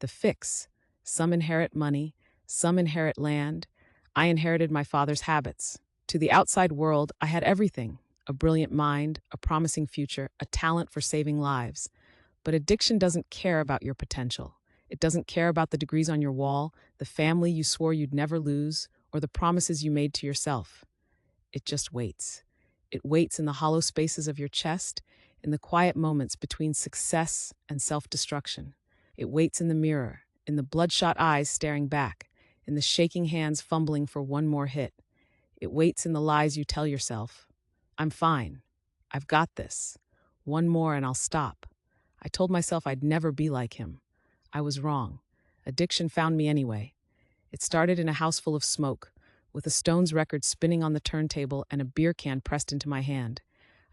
The fix. Some inherit money, some inherit land. I inherited my father's habits. To the outside world, I had everything: a brilliant mind, a promising future, a talent for saving lives. But addiction doesn't care about your potential. It doesn't care about the degrees on your wall, the family you swore you'd never lose, or the promises you made to yourself. It just waits. It waits in the hollow spaces of your chest, in the quiet moments between success and self destruction. It waits in the mirror, in the bloodshot eyes staring back, in the shaking hands fumbling for one more hit. It waits in the lies you tell yourself. I'm fine. I've got this. One more and I'll stop. I told myself I'd never be like him. I was wrong. Addiction found me anyway. It started in a house full of smoke, with a Stones record spinning on the turntable and a beer can pressed into my hand.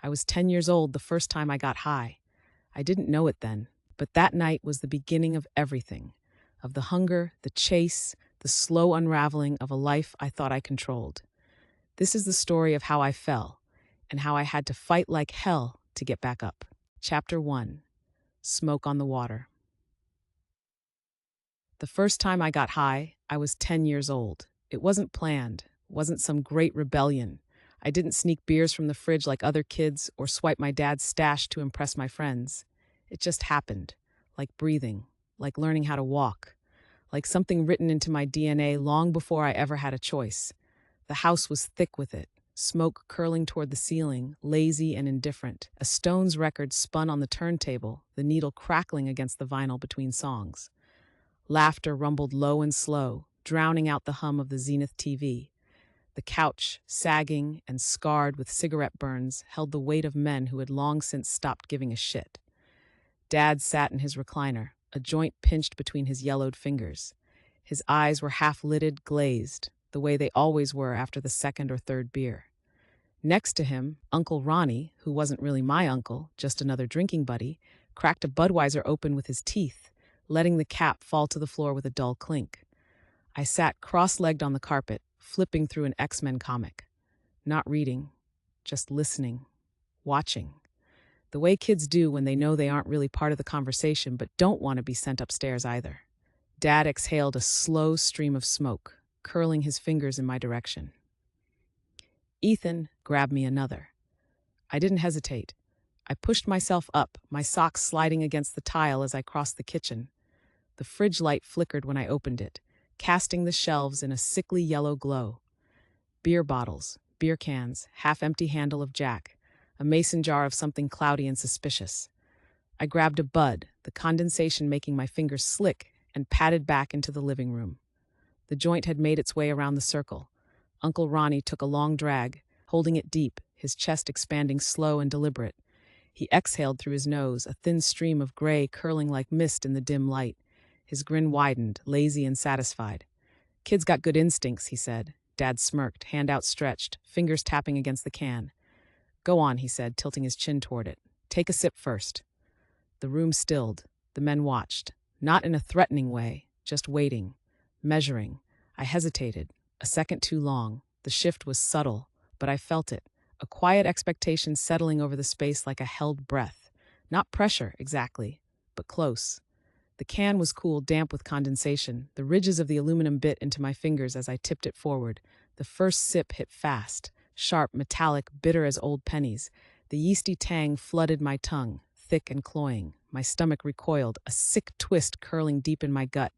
I was 10 years old the first time I got high. I didn't know it then, but that night was the beginning of everything, of the hunger, the chase, the slow unraveling of a life I thought I controlled. This is the story of how I fell, and how I had to fight like hell to get back up. Chapter 1. Smoke on the Water. The first time I got high, I was 10 years old. It wasn't planned, wasn't some great rebellion. I didn't sneak beers from the fridge like other kids or swipe my dad's stash to impress my friends. It just happened, like breathing, like learning how to walk, like something written into my DNA long before I ever had a choice. The house was thick with it, smoke curling toward the ceiling, lazy and indifferent. A Stones record spun on the turntable, the needle crackling against the vinyl between songs. Laughter rumbled low and slow, drowning out the hum of the Zenith TV. The couch, sagging and scarred with cigarette burns, held the weight of men who had long since stopped giving a shit. Dad sat in his recliner, a joint pinched between his yellowed fingers. His eyes were half-lidded, glazed, the way they always were after the second or third beer. Next to him, Uncle Ronnie, who wasn't really my uncle, just another drinking buddy, cracked a Budweiser open with his teeth, letting the cap fall to the floor with a dull clink. I sat cross-legged on the carpet, flipping through an X-Men comic. Not reading, just listening, watching. The way kids do when they know they aren't really part of the conversation but don't want to be sent upstairs either. Dad exhaled a slow stream of smoke, curling his fingers in my direction. Ethan grabbed me another. I didn't hesitate. I pushed myself up, my socks sliding against the tile as I crossed the kitchen. The fridge light flickered when I opened it, casting the shelves in a sickly yellow glow. Beer bottles, beer cans, half-empty handle of Jack, a mason jar of something cloudy and suspicious. I grabbed a bud, the condensation making my fingers slick, and padded back into the living room. The joint had made its way around the circle. Uncle Ronnie took a long drag, holding it deep, his chest expanding slow and deliberate. He exhaled through his nose, a thin stream of gray curling like mist in the dim light. His grin widened, lazy and satisfied. "Kid's got good instincts," he said. Dad smirked, hand outstretched, fingers tapping against the can. "Go on," he said, tilting his chin toward it. "Take a sip first." The room stilled. The men watched. Not in a threatening way, just waiting, measuring. I hesitated. A second too long. The shift was subtle, but I felt it. A quiet expectation settling over the space like a held breath. Not pressure, exactly, but close. The can was cool, damp with condensation. The ridges of the aluminum bit into my fingers as I tipped it forward. The first sip hit fast, sharp, metallic, bitter as old pennies. The yeasty tang flooded my tongue, thick and cloying. My stomach recoiled, a sick twist curling deep in my gut.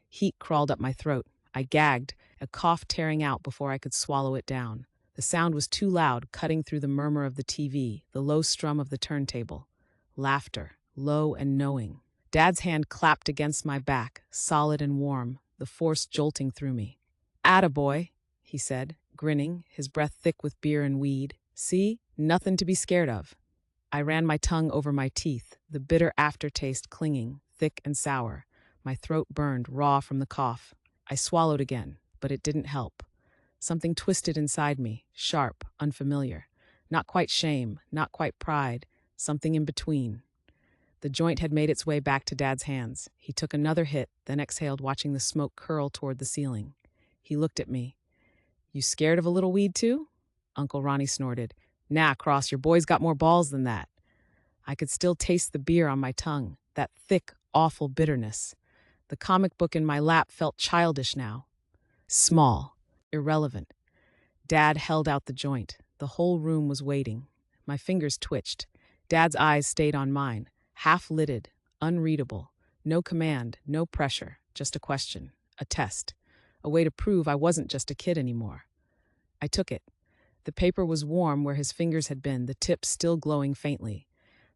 Heat crawled up my throat. I gagged, a cough tearing out before I could swallow it down. The sound was too loud, cutting through the murmur of the TV, the low strum of the turntable. Laughter, low and knowing. Dad's hand clapped against my back, solid and warm, the force jolting through me. "Attaboy," he said, grinning, his breath thick with beer and weed. "See? Nothing to be scared of." I ran my tongue over my teeth, the bitter aftertaste clinging, thick and sour. My throat burned, raw from the cough. I swallowed again, but it didn't help. Something twisted inside me, sharp, unfamiliar. Not quite shame, not quite pride, something in between. The joint had made its way back to Dad's hands. He took another hit, then exhaled, watching the smoke curl toward the ceiling. He looked at me. "You scared of a little weed too?" Uncle Ronnie snorted. "Nah, Cross, your boy's got more balls than that." I could still taste the beer on my tongue, that thick, awful bitterness. The comic book in my lap felt childish now. Small. Irrelevant. Dad held out the joint. The whole room was waiting. My fingers twitched. Dad's eyes stayed on mine, half-lidded, unreadable. No command, no pressure, just a question, a test, a way to prove I wasn't just a kid anymore. I took it. The paper was warm where his fingers had been, the tip still glowing faintly.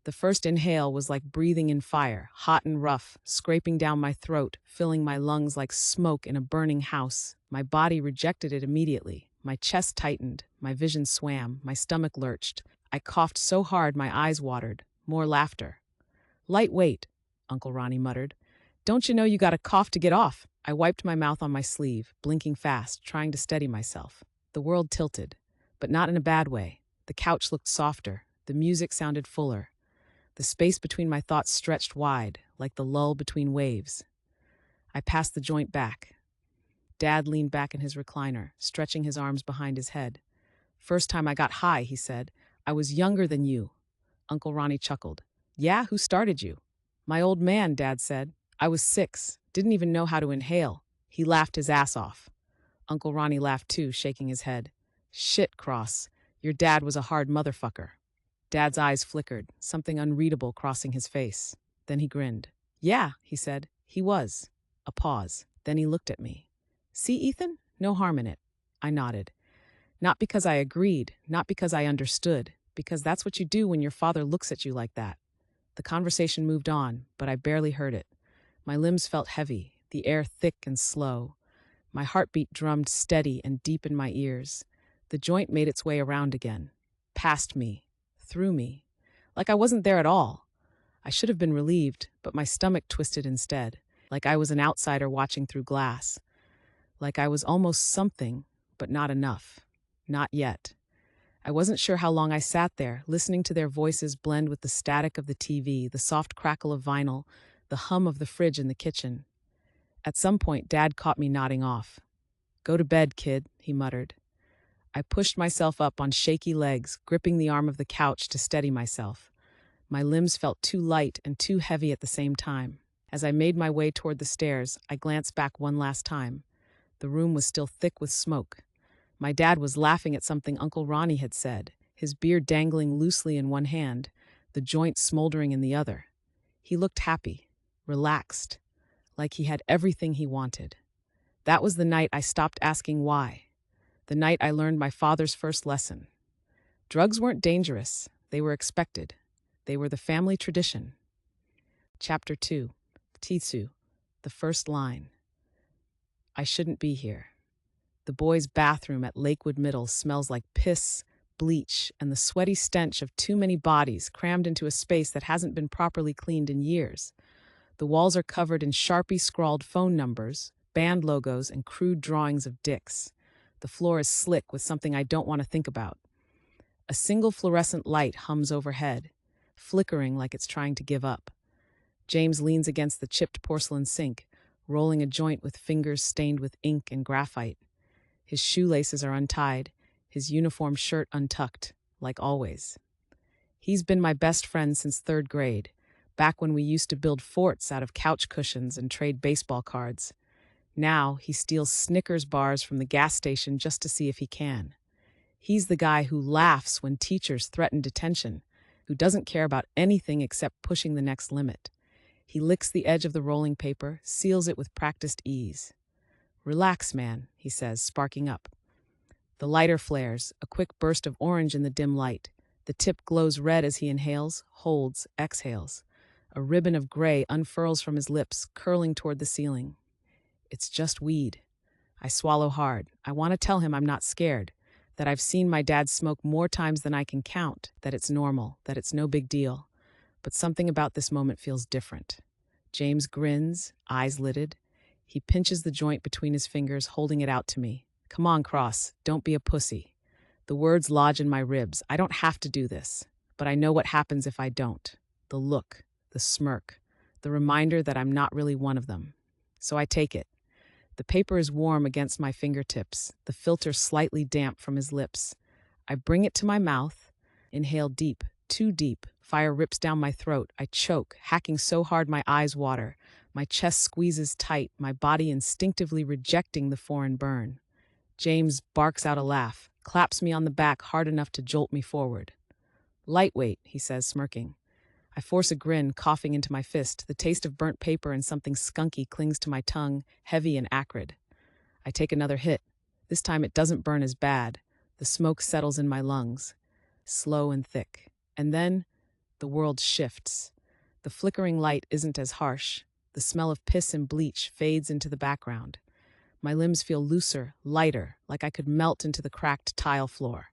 The first inhale was like breathing in fire, hot and rough, scraping down my throat, filling my lungs like smoke in a burning house. My body rejected it immediately. My chest tightened, my vision swam, my stomach lurched. I coughed so hard my eyes watered. More laughter. "Lightweight," Uncle Ronnie muttered. "Don't you know you gotta cough to get off?" I wiped my mouth on my sleeve, blinking fast, trying to steady myself. The world tilted, but not in a bad way. The couch looked softer. The music sounded fuller. The space between my thoughts stretched wide, like the lull between waves. I passed the joint back. Dad leaned back in his recliner, stretching his arms behind his head. "First time I got high," he said. "I was younger than you." Uncle Ronnie chuckled. "Yeah, who started you?" "My old man," Dad said. "I was 6, didn't even know how to inhale." He laughed his ass off. Uncle Ronnie laughed too, shaking his head. "Shit, Cross. Your dad was a hard motherfucker." Dad's eyes flickered, something unreadable crossing his face. Then he grinned. "Yeah," he said. "He was." A pause. Then he looked at me. "See, Ethan? No harm in it." I nodded. Not because I agreed, not because I understood, because that's what you do when your father looks at you like that. The conversation moved on, but I barely heard it. My limbs felt heavy, the air thick and slow. My heartbeat drummed steady and deep in my ears. The joint made its way around again. Past me. Through me. Like I wasn't there at all. I should have been relieved, but my stomach twisted instead, like I was an outsider watching through glass. Like I was almost something, but not enough. Not yet. I wasn't sure how long I sat there, listening to their voices blend with the static of the TV, the soft crackle of vinyl, the hum of the fridge in the kitchen. At some point, Dad caught me nodding off. "Go to bed, kid," he muttered. I pushed myself up on shaky legs, gripping the arm of the couch to steady myself. My limbs felt too light and too heavy at the same time. As I made my way toward the stairs, I glanced back one last time. The room was still thick with smoke. My dad was laughing at something Uncle Ronnie had said, his beard dangling loosely in one hand, the joint smoldering in the other. He looked happy, relaxed, like he had everything he wanted. That was the night I stopped asking why. The night I learned my father's first lesson. Drugs weren't dangerous. They were expected. They were the family tradition. Chapter 2. Tisu. The first line. I shouldn't be here. The boys' bathroom at Lakewood Middle smells like piss, bleach, and the sweaty stench of too many bodies crammed into a space that hasn't been properly cleaned in years. The walls are covered in Sharpie-scrawled phone numbers, band logos, and crude drawings of dicks. The floor is slick with something I don't want to think about. A single fluorescent light hums overhead, flickering like it's trying to give up. James leans against the chipped porcelain sink, rolling a joint with fingers stained with ink and graphite. His shoelaces are untied, his uniform shirt untucked, like always. He's been my best friend since 3rd grade, back when we used to build forts out of couch cushions and trade baseball cards. Now he steals Snickers bars from the gas station just to see if he can. He's the guy who laughs when teachers threaten detention, who doesn't care about anything except pushing the next limit. He licks the edge of the rolling paper, seals it with practiced ease. "Relax, man," he says, sparking up. The lighter flares, a quick burst of orange in the dim light. The tip glows red as he inhales, holds, exhales. A ribbon of gray unfurls from his lips, curling toward the ceiling. It's just weed. I swallow hard. I want to tell him I'm not scared, that I've seen my dad smoke more times than I can count, that it's normal, that it's no big deal. But something about this moment feels different. James grins, eyes lidded. He pinches the joint between his fingers, holding it out to me. "Come on, Cross, don't be a pussy." The words lodge in my ribs. I don't have to do this, but I know what happens if I don't. The look, the smirk, the reminder that I'm not really one of them. So I take it. The paper is warm against my fingertips, the filter slightly damp from his lips. I bring it to my mouth, inhale deep, too deep. Fire rips down my throat. I choke, hacking so hard my eyes water. My chest squeezes tight, my body instinctively rejecting the foreign burn. James barks out a laugh, claps me on the back hard enough to jolt me forward. Lightweight, he says, smirking. I force a grin, coughing into my fist. The taste of burnt paper and something skunky clings to my tongue, heavy and acrid. I take another hit. This time it doesn't burn as bad. The smoke settles in my lungs, slow and thick. And then the world shifts. The flickering light isn't as harsh. The smell of piss and bleach fades into the background. My limbs feel looser, lighter, like I could melt into the cracked tile floor.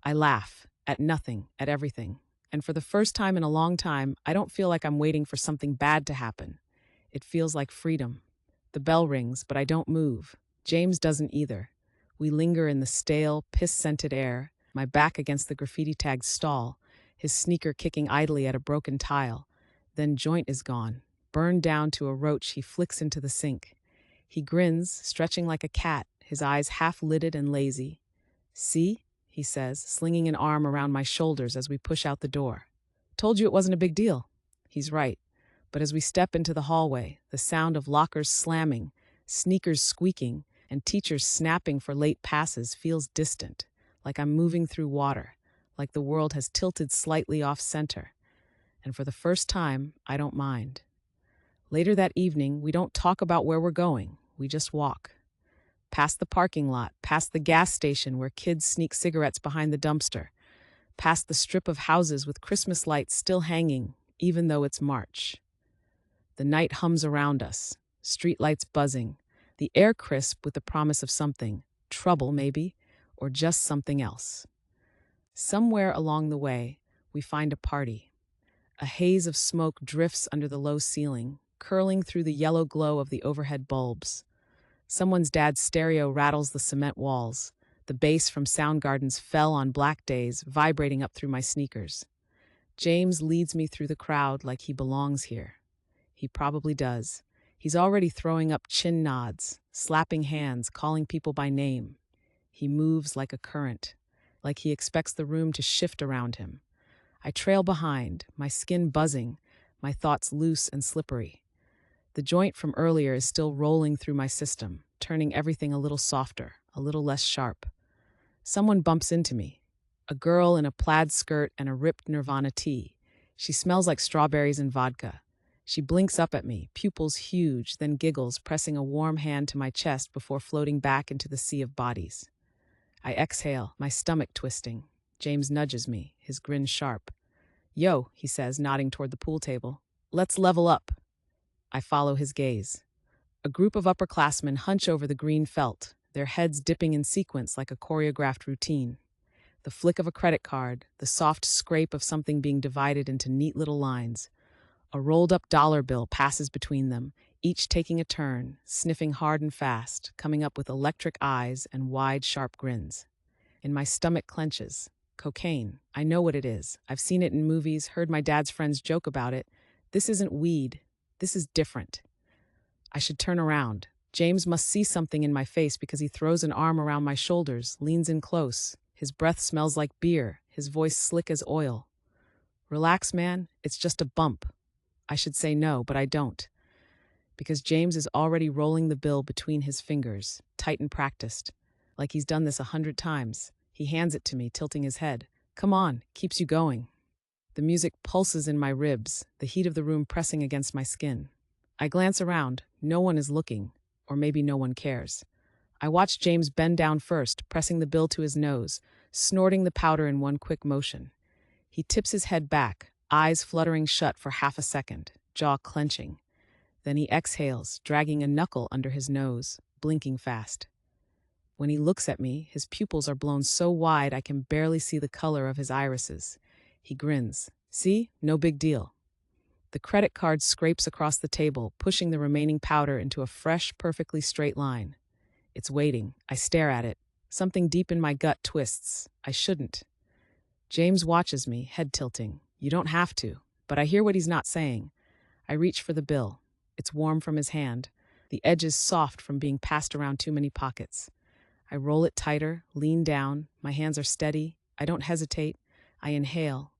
I laugh, at nothing, at everything. And for the first time in a long time, I don't feel like I'm waiting for something bad to happen. It feels like freedom. The bell rings, but I don't move. James doesn't either. We linger in the stale, piss-scented air, my back against the graffiti-tagged stall, his sneaker kicking idly at a broken tile. Then joint is gone. Burned down to a roach, he flicks into the sink. He grins, stretching like a cat, his eyes half-lidded and lazy. See? He says, slinging an arm around my shoulders as we push out the door. Told you it wasn't a big deal. He's right. But as we step into the hallway, the sound of lockers slamming, sneakers squeaking, and teachers snapping for late passes feels distant, like I'm moving through water, like the world has tilted slightly off-center. And for the first time, I don't mind. Later that evening, we don't talk about where we're going. We just walk. Past the parking lot, past the gas station where kids sneak cigarettes behind the dumpster, past the strip of houses with Christmas lights still hanging, even though it's March. The night hums around us, streetlights buzzing, the air crisp with the promise of something, trouble maybe, or just something else. Somewhere along the way, we find a party. A haze of smoke drifts under the low ceiling, curling through the yellow glow of the overhead bulbs. Someone's dad's stereo rattles the cement walls. The bass from Soundgarden's Fell on Black Days vibrating up through my sneakers. James leads me through the crowd like he belongs here. He probably does. He's already throwing up chin nods, slapping hands, calling people by name. He moves like a current, like he expects the room to shift around him. I trail behind, my skin buzzing, my thoughts loose and slippery. The joint from earlier is still rolling through my system, turning everything a little softer, a little less sharp. Someone bumps into me. A girl in a plaid skirt and a ripped Nirvana tee. She smells like strawberries and vodka. She blinks up at me, pupils huge, then giggles, pressing a warm hand to my chest before floating back into the sea of bodies. I exhale, my stomach twisting. James nudges me, his grin sharp. Yo, he says, nodding toward the pool table. Let's level up. I follow his gaze. A group of upperclassmen hunch over the green felt, their heads dipping in sequence like a choreographed routine. The flick of a credit card, the soft scrape of something being divided into neat little lines. A rolled-up dollar bill passes between them, each taking a turn, sniffing hard and fast, coming up with electric eyes and wide, sharp grins. And my stomach clenches. Cocaine. I know what it is. I've seen it in movies, heard my dad's friends joke about it. This isn't weed. This is different. I should turn around. James must see something in my face because he throws an arm around my shoulders, leans in close. His breath smells like beer, his voice slick as oil. Relax, man. It's just a bump. I should say no, but I don't. Because James is already rolling the bill between his fingers, tight and practiced. Like he's done this 100 times. He hands it to me, tilting his head. Come on, keeps you going. The music pulses in my ribs, the heat of the room pressing against my skin. I glance around. No one is looking, or maybe no one cares. I watch James bend down first, pressing the bill to his nose, snorting the powder in one quick motion. He tips his head back, eyes fluttering shut for half a second, jaw clenching. Then he exhales, dragging a knuckle under his nose, blinking fast. When he looks at me, his pupils are blown so wide I can barely see the color of his irises. He grins. See? No big deal. The credit card scrapes across the table, pushing the remaining powder into a fresh, perfectly straight line. It's waiting. I stare at it. Something deep in my gut twists. I shouldn't. James watches me, head tilting. You don't have to. But I hear what he's not saying. I reach for the bill. It's warm from his hand. The edges soft from being passed around too many pockets. I roll it tighter, lean down. My hands are steady. I don't hesitate. I inhale.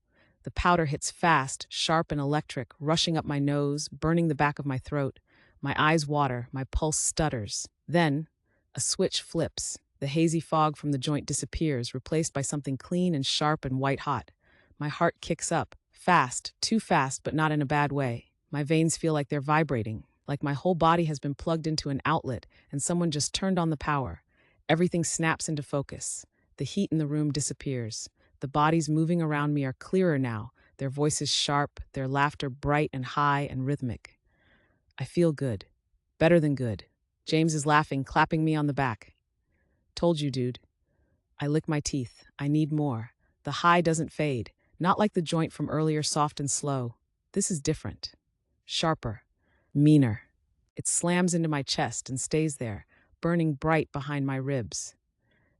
The powder hits fast, sharp and electric, rushing up my nose, burning the back of my throat. My eyes water, my pulse stutters. Then, a switch flips. The hazy fog from the joint disappears, replaced by something clean and sharp and white hot. My heart kicks up, fast, too fast, but not in a bad way. My veins feel like they're vibrating, like my whole body has been plugged into an outlet and someone just turned on the power. Everything snaps into focus. The heat in the room disappears. The bodies moving around me are clearer now, their voices sharp, their laughter bright and high and rhythmic. I feel good. Better than good. James is laughing, clapping me on the back. Told you, dude. I lick my teeth. I need more. The high doesn't fade. Not like the joint from earlier, soft and slow. This is different. Sharper. Meaner. It slams into my chest and stays there, burning bright behind my ribs.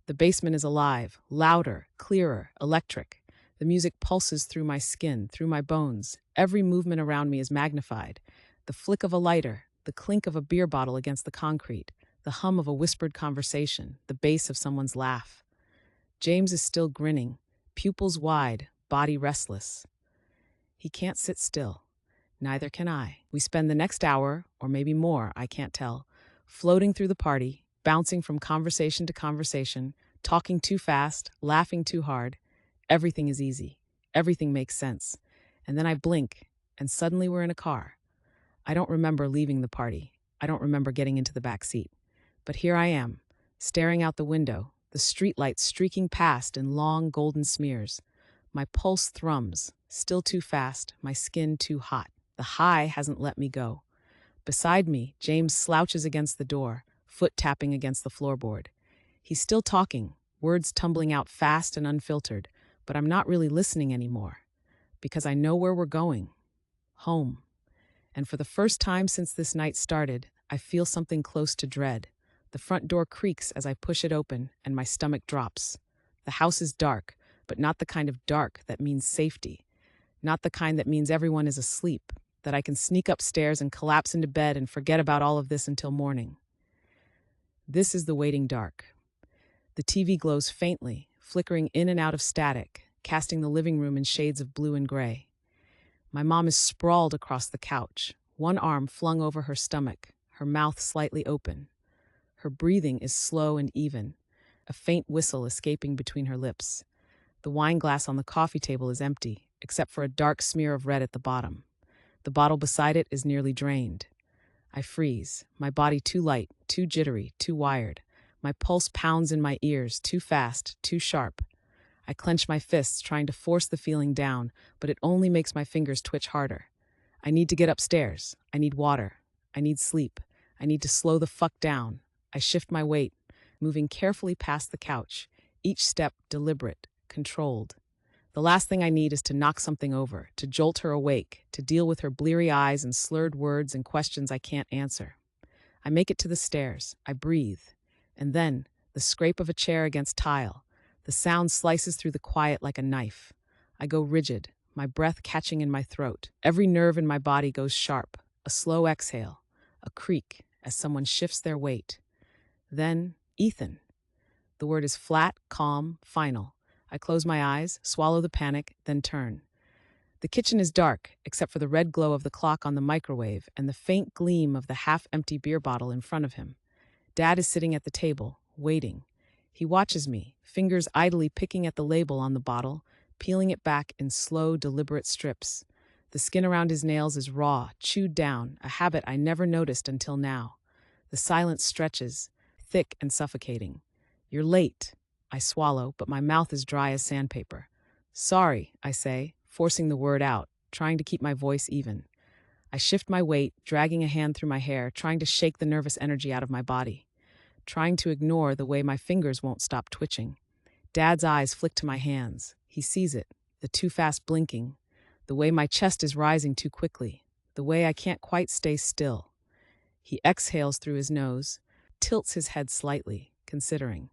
The basement is alive, louder, clearer, electric. The music pulses through my skin, through my bones. Every movement around me is magnified. The flick of a lighter, the clink of a beer bottle against the concrete, the hum of a whispered conversation, the bass of someone's laugh. James is still grinning, pupils wide, body restless. He can't sit still. Neither can I. We spend the next hour, or maybe more, I can't tell, floating through the party, bouncing from conversation to conversation, talking too fast, laughing too hard. Everything is easy. Everything makes sense. And then I blink, and suddenly we're in a car. I don't remember leaving the party. I don't remember getting into the back seat. But here I am, staring out the window, the streetlights streaking past in long golden smears. My pulse thrums, still too fast, my skin too hot. The high hasn't let me go. Beside me, James slouches against the door, foot tapping against the floorboard. He's still talking, words tumbling out fast and unfiltered, but I'm not really listening anymore, because I know where we're going. Home. And for the first time since this night started, I feel something close to dread. The front door creaks as I push it open, and my stomach drops. The house is dark, but not the kind of dark that means safety. Not the kind that means everyone is asleep, that I can sneak upstairs and collapse into bed and forget about all of this until morning. This is the waiting dark. The TV glows faintly, flickering in and out of static, casting the living room in shades of blue and gray. My mom is sprawled across the couch, one arm flung over her stomach, her mouth slightly open. Her breathing is slow and even, a faint whistle escaping between her lips. The wine glass on the coffee table is empty, except for a dark smear of red at the bottom. The bottle beside it is nearly drained. I freeze, my body too light, too jittery, too wired. My pulse pounds in my ears, too fast, too sharp. I clench my fists, trying to force the feeling down, but it only makes my fingers twitch harder. I need to get upstairs. I need water. I need sleep. I need to slow the fuck down. I shift my weight, moving carefully past the couch, each step deliberate, controlled. The last thing I need is to knock something over, to jolt her awake, to deal with her bleary eyes and slurred words and questions I can't answer. I make it to the stairs. I breathe. And then, the scrape of a chair against tile. The sound slices through the quiet like a knife. I go rigid, my breath catching in my throat. Every nerve in my body goes sharp. A slow exhale, a creak as someone shifts their weight. Then, Ethan. The word is flat, calm, final. I close my eyes, swallow the panic, then turn. The kitchen is dark, except for the red glow of the clock on the microwave and the faint gleam of the half-empty beer bottle in front of him. Dad is sitting at the table, waiting. He watches me, fingers idly picking at the label on the bottle, peeling it back in slow, deliberate strips. The skin around his nails is raw, chewed down, a habit I never noticed until now. The silence stretches, thick and suffocating. You're late. I swallow, but my mouth is dry as sandpaper. Sorry, I say, forcing the word out, trying to keep my voice even. I shift my weight, dragging a hand through my hair, trying to shake the nervous energy out of my body, trying to ignore the way my fingers won't stop twitching. Dad's eyes flick to my hands. He sees it, the too fast blinking, the way my chest is rising too quickly, the way I can't quite stay still. He exhales through his nose, tilts his head slightly, considering.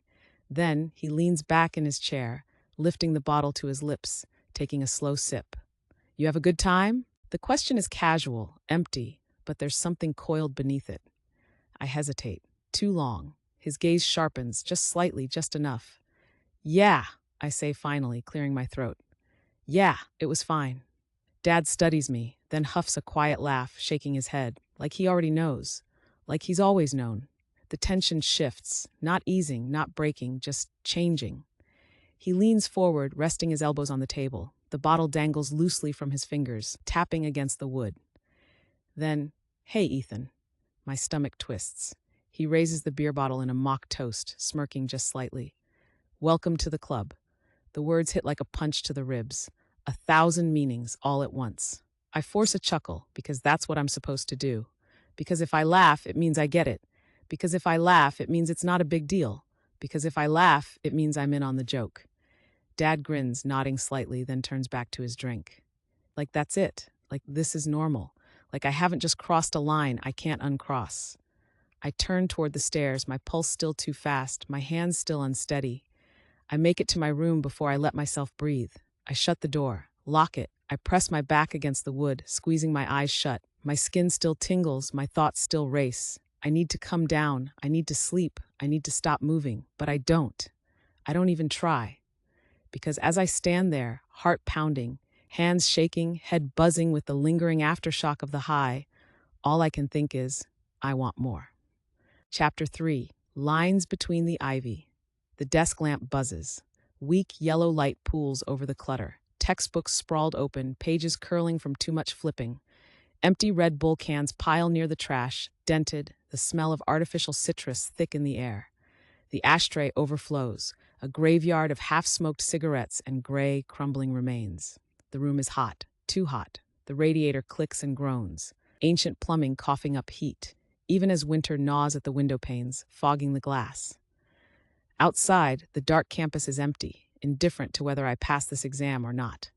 Then he leans back in his chair, lifting the bottle to his lips, taking a slow sip. You have a good time? The question is casual, empty, but there's something coiled beneath it. I hesitate. Too long. His gaze sharpens, just slightly, just enough. Yeah, I say finally, clearing my throat. Yeah, it was fine. Dad studies me, then huffs a quiet laugh, shaking his head. like he already knows, like he's always known. The tension shifts, not easing, not breaking, just changing. He leans forward, resting his elbows on the table. The bottle dangles loosely from his fingers, tapping against the wood. Then, "Hey, Ethan." My stomach twists. He raises the beer bottle in a mock toast, smirking just slightly. "Welcome to the club." The words hit like a punch to the ribs. 1,000 meanings all at once. I force a chuckle, because that's what I'm supposed to do. Because if I laugh, it means I get it. Because if I laugh, it means it's not a big deal. Because if I laugh, it means I'm in on the joke. Dad grins, nodding slightly, then turns back to his drink. Like that's it. Like this is normal. Like I haven't just crossed a line I can't uncross. I turn toward the stairs, my pulse still too fast, my hands still unsteady. I make it to my room before I let myself breathe. I shut the door, lock it. I press my back against the wood, squeezing my eyes shut. My skin still tingles, my thoughts still race. I need to come down, I need to sleep, I need to stop moving, but I don't. I don't even try. Because as I stand there, heart pounding, hands shaking, head buzzing with the lingering aftershock of the high, all I can think is, I want more. Chapter 3. Lines Between the Ivy. The desk lamp buzzes. Weak yellow light pools over the clutter. Textbooks sprawled open, pages curling from too much flipping. Empty Red Bull cans pile near the trash, dented, the smell of artificial citrus thick in the air. The ashtray overflows, a graveyard of half-smoked cigarettes and gray, crumbling remains. The room is hot, too hot. The radiator clicks and groans, ancient plumbing coughing up heat, even as winter gnaws at the window panes, fogging the glass. Outside, the dark campus is empty, indifferent to whether I pass this exam or not.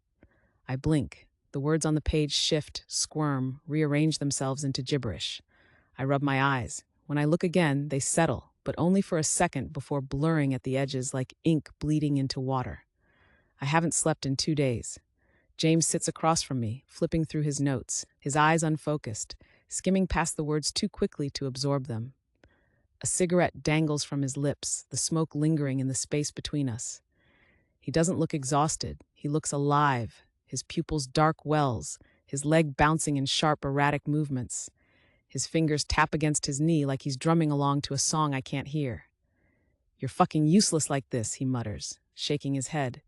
I blink. The words on the page shift, squirm, rearrange themselves into gibberish. I rub my eyes. When I look again, they settle, but only for a second before blurring at the edges like ink bleeding into water. I haven't slept in 2 days. James sits across from me, flipping through his notes, his eyes unfocused, skimming past the words too quickly to absorb them. A cigarette dangles from his lips, the smoke lingering in the space between us. He doesn't look exhausted. He looks alive, his pupils dark wells, his leg bouncing in sharp, erratic movements. His fingers tap against his knee like he's drumming along to a song I can't hear. "You're fucking useless like this," he mutters, shaking his head.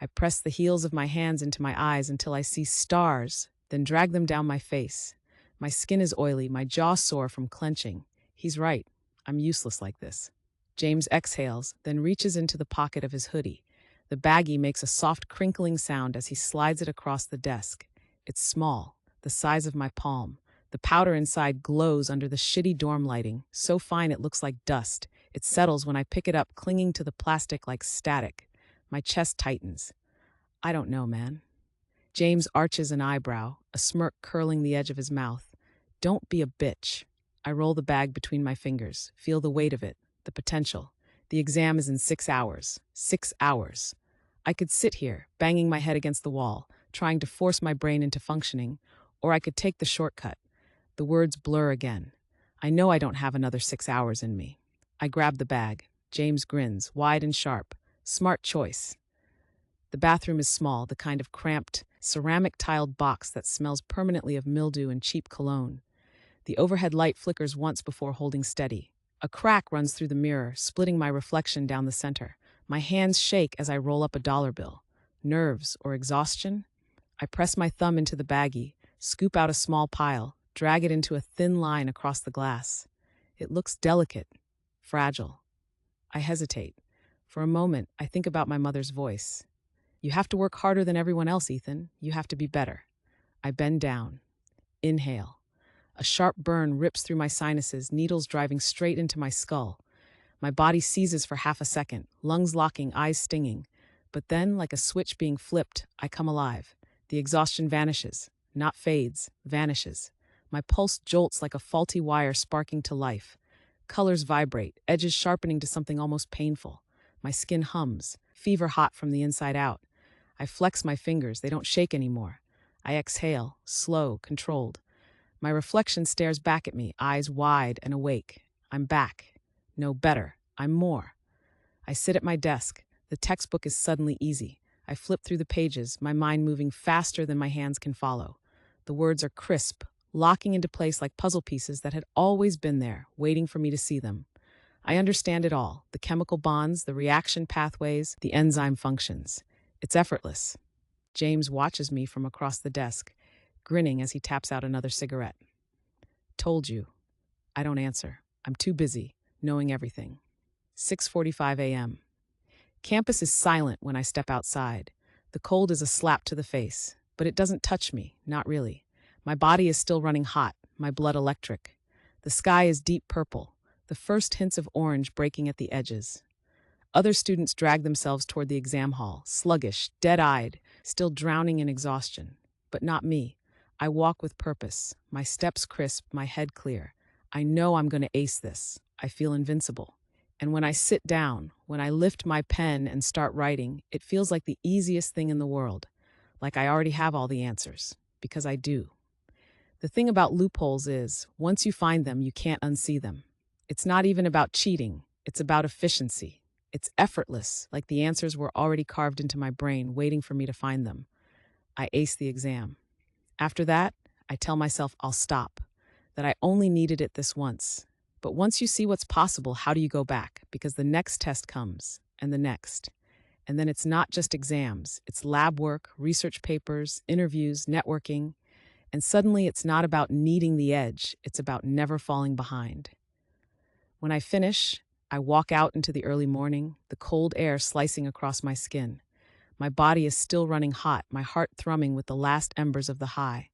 I press the heels of my hands into my eyes until I see stars, then drag them down my face. My skin is oily, my jaw sore from clenching. He's right. I'm useless like this. James exhales, then reaches into the pocket of his hoodie. The baggie makes a soft crinkling sound as he slides it across the desk. It's small, the size of my palm. The powder inside glows under the shitty dorm lighting, so fine it looks like dust. It settles when I pick it up, clinging to the plastic like static. My chest tightens. I don't know, man. James arches an eyebrow, a smirk curling the edge of his mouth. "Don't be a bitch." I roll the bag between my fingers, feel the weight of it, the potential. The exam is in 6 hours. 6 hours. I could sit here, banging my head against the wall, trying to force my brain into functioning, or I could take the shortcut. The words blur again. I know I don't have another 6 hours in me. I grab the bag. James grins, wide and sharp. Smart choice. The bathroom is small, the kind of cramped, ceramic-tiled box that smells permanently of mildew and cheap cologne. The overhead light flickers once before holding steady. A crack runs through the mirror, splitting my reflection down the center. My hands shake as I roll up a dollar bill. Nerves or exhaustion? I press my thumb into the baggie, scoop out a small pile, drag it into a thin line across the glass. It looks delicate, fragile. I hesitate. For a moment, I think about my mother's voice. "You have to work harder than everyone else, Ethan. You have to be better." I bend down. Inhale. A sharp burn rips through my sinuses, needles driving straight into my skull. My body seizes for half a second, lungs locking, eyes stinging. But then, like a switch being flipped, I come alive. The exhaustion vanishes. Not fades, vanishes. My pulse jolts like a faulty wire sparking to life. Colors vibrate, edges sharpening to something almost painful. My skin hums, fever hot from the inside out. I flex my fingers, they don't shake anymore. I exhale, slow, controlled. My reflection stares back at me, eyes wide and awake. I'm back. No, better. I'm more. I sit at my desk. The textbook is suddenly easy. I flip through the pages, my mind moving faster than my hands can follow. The words are crisp, locking into place like puzzle pieces that had always been there, waiting for me to see them. I understand it all: the chemical bonds, the reaction pathways, the enzyme functions. It's effortless. James watches me from across the desk, grinning as he taps out another cigarette. Told you. I don't answer. I'm too busy, knowing everything. 6:45 a.m. Campus is silent when I step outside. The cold is a slap to the face, but it doesn't touch me, not really. My body is still running hot, my blood electric. The sky is deep purple, the first hints of orange breaking at the edges. Other students drag themselves toward the exam hall, sluggish, dead-eyed, still drowning in exhaustion. But not me. I walk with purpose, my steps crisp, my head clear. I know I'm going to ace this. I feel invincible. And when I sit down, when I lift my pen and start writing, it feels like the easiest thing in the world. Like I already have all the answers. Because I do. The thing about loopholes is, once you find them, you can't unsee them. It's not even about cheating. It's about efficiency. It's effortless, like the answers were already carved into my brain, waiting for me to find them. I ace the exam. After that, I tell myself I'll stop, that I only needed it this once. But once you see what's possible, how do you go back? Because the next test comes, and the next. And then it's not just exams, it's lab work, research papers, interviews, networking. And suddenly it's not about needing the edge, it's about never falling behind. When I finish, I walk out into the early morning, the cold air slicing across my skin. My body is still running hot, my heart thrumming with the last embers of the high.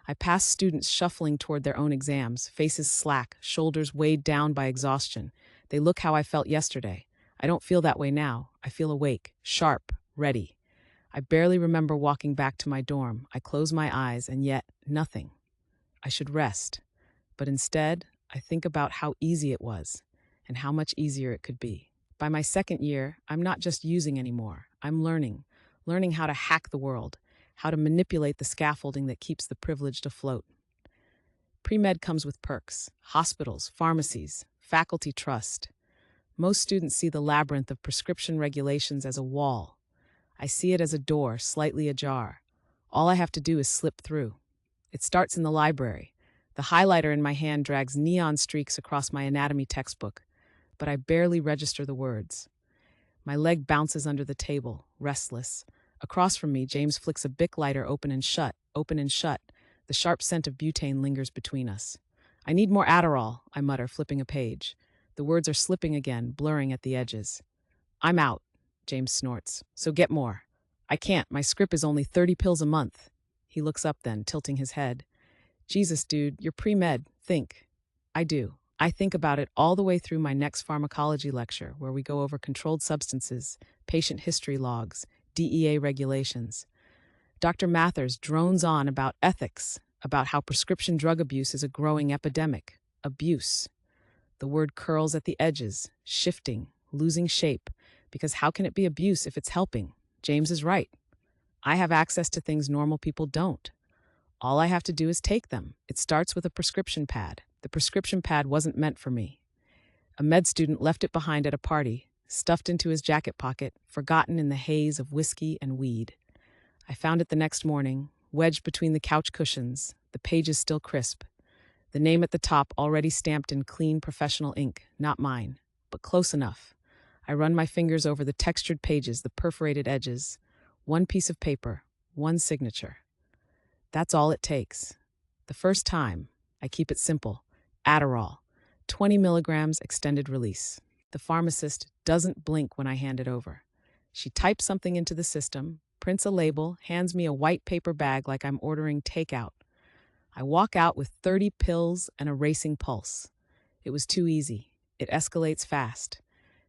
I pass students shuffling toward their own exams, faces slack, shoulders weighed down by exhaustion. They look how I felt yesterday. I don't feel that way now. I feel awake, sharp, ready. I barely remember walking back to my dorm. I close my eyes, and yet, nothing. I should rest. But instead, I think about how easy it was, and how much easier it could be. By my second year, I'm not just using anymore. I'm learning how to hack the world, how to manipulate the scaffolding that keeps the privileged afloat. Pre-med comes with perks: hospitals, pharmacies, faculty trust. Most students see the labyrinth of prescription regulations as a wall. I see it as a door, slightly ajar. All I have to do is slip through. It starts in the library. The highlighter in my hand drags neon streaks across my anatomy textbook, but I barely register the words. My leg bounces under the table, restless. Across from me, James flicks a Bic lighter open and shut, open and shut. The sharp scent of butane lingers between us. I need more Adderall, I mutter, flipping a page. The words are slipping again, blurring at the edges. I'm out, James snorts. So get more. I can't. My script is only 30 pills a month. He looks up then, tilting his head. Jesus, dude, you're pre-med. Think. I do. I think about it all the way through my next pharmacology lecture, where we go over controlled substances, patient history logs, DEA regulations. Dr. Mathers drones on about ethics, about how prescription drug abuse is a growing epidemic. Abuse. The word curls at the edges, shifting, losing shape, because how can it be abuse if it's helping? James is right. I have access to things normal people don't. All I have to do is take them. It starts with a prescription pad. The prescription pad wasn't meant for me. A med student left it behind at a party, stuffed into his jacket pocket, forgotten in the haze of whiskey and weed. I found it the next morning, wedged between the couch cushions, the pages still crisp. The name at the top already stamped in clean professional ink, not mine, but close enough. I run my fingers over the textured pages, the perforated edges. One piece of paper, one signature. That's all it takes. The first time, I keep it simple. Adderall, 20 milligrams extended release. The pharmacist doesn't blink when I hand it over. She types something into the system, prints a label, hands me a white paper bag like I'm ordering takeout. I walk out with 30 pills and a racing pulse. It was too easy. It escalates fast.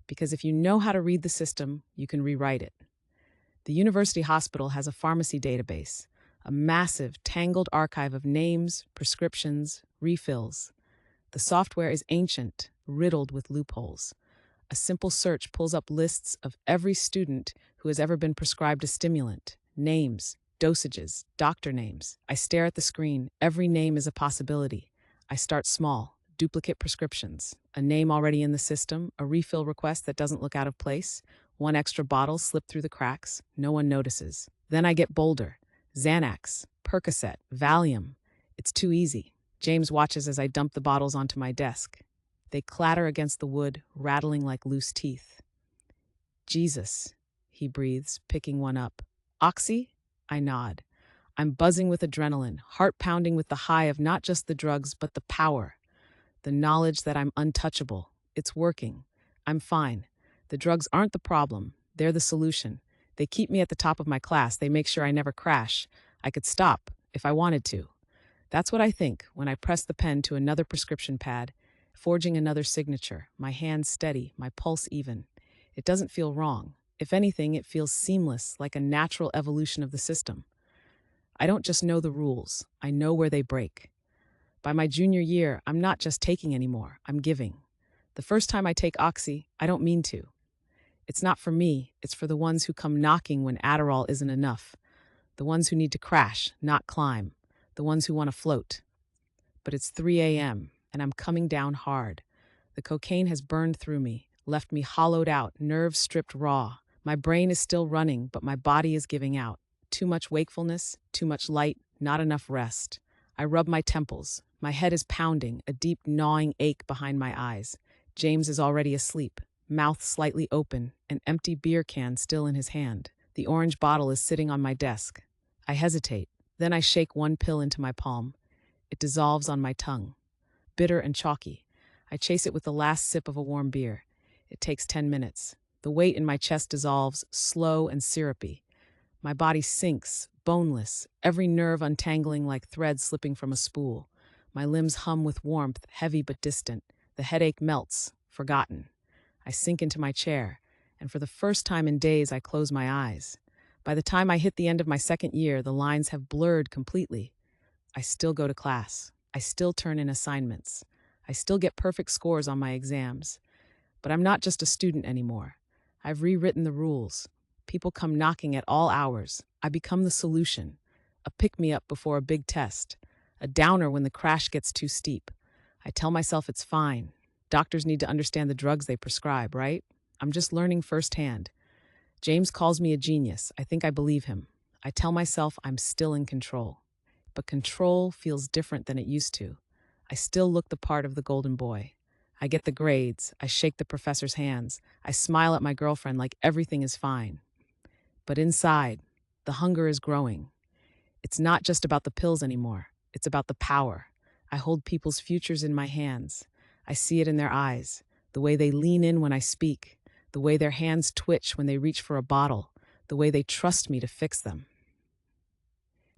Because if you know how to read the system, you can rewrite it. The university hospital has a pharmacy database, a massive, tangled archive of names, prescriptions, refills. The software is ancient, riddled with loopholes. A simple search pulls up lists of every student who has ever been prescribed a stimulant, names, dosages, doctor names. I stare at the screen. Every name is a possibility. I start small. Duplicate prescriptions, a name already in the system, a refill request that doesn't look out of place, one extra bottle slipped through the cracks, no one notices. Then I get bolder. Xanax, Percocet, Valium. It's too easy. James watches as I dump the bottles onto my desk. They clatter against the wood, rattling like loose teeth. Jesus, he breathes, picking one up. Oxy? I nod. I'm buzzing with adrenaline, heart pounding with the high of not just the drugs, but the power. The knowledge that I'm untouchable. It's working. I'm fine. The drugs aren't the problem. They're the solution. They keep me at the top of my class. They make sure I never crash. I could stop if I wanted to. That's what I think when I press the pen to another prescription pad, forging another signature, my hands steady, my pulse even. It doesn't feel wrong. If anything, it feels seamless, like a natural evolution of the system. I don't just know the rules, I know where they break. By my junior year, I'm not just taking anymore, I'm giving. The first time I take Oxy, I don't mean to. It's not for me, it's for the ones who come knocking when Adderall isn't enough. The ones who need to crash, not climb. The ones who want to float. But it's 3 a.m., and I'm coming down hard. The cocaine has burned through me, left me hollowed out, nerves stripped raw. My brain is still running, but my body is giving out. Too much wakefulness, too much light, not enough rest. I rub my temples. My head is pounding, a deep gnawing ache behind my eyes. James is already asleep, mouth slightly open, an empty beer can still in his hand. The orange bottle is sitting on my desk. I hesitate. Then I shake one pill into my palm. It dissolves on my tongue. Bitter and chalky. I chase it with the last sip of a warm beer. It takes 10 minutes. The weight in my chest dissolves, slow and syrupy. My body sinks, boneless, every nerve untangling like thread slipping from a spool. My limbs hum with warmth, heavy but distant. The headache melts, forgotten. I sink into my chair, and for the first time in days I close my eyes. By the time I hit the end of my second year, the lines have blurred completely. I still go to class. I still turn in assignments. I still get perfect scores on my exams. But I'm not just a student anymore. I've rewritten the rules. People come knocking at all hours. I become the solution. A pick-me-up before a big test. A downer when the crash gets too steep. I tell myself it's fine. Doctors need to understand the drugs they prescribe, right? I'm just learning firsthand. James calls me a genius. I think I believe him. I tell myself I'm still in control. But control feels different than it used to. I still look the part of the golden boy. I get the grades. I shake the professor's hands. I smile at my girlfriend like everything is fine. But inside, the hunger is growing. It's not just about the pills anymore. It's about the power. I hold people's futures in my hands. I see it in their eyes, the way they lean in when I speak, the way their hands twitch when they reach for a bottle, the way they trust me to fix them.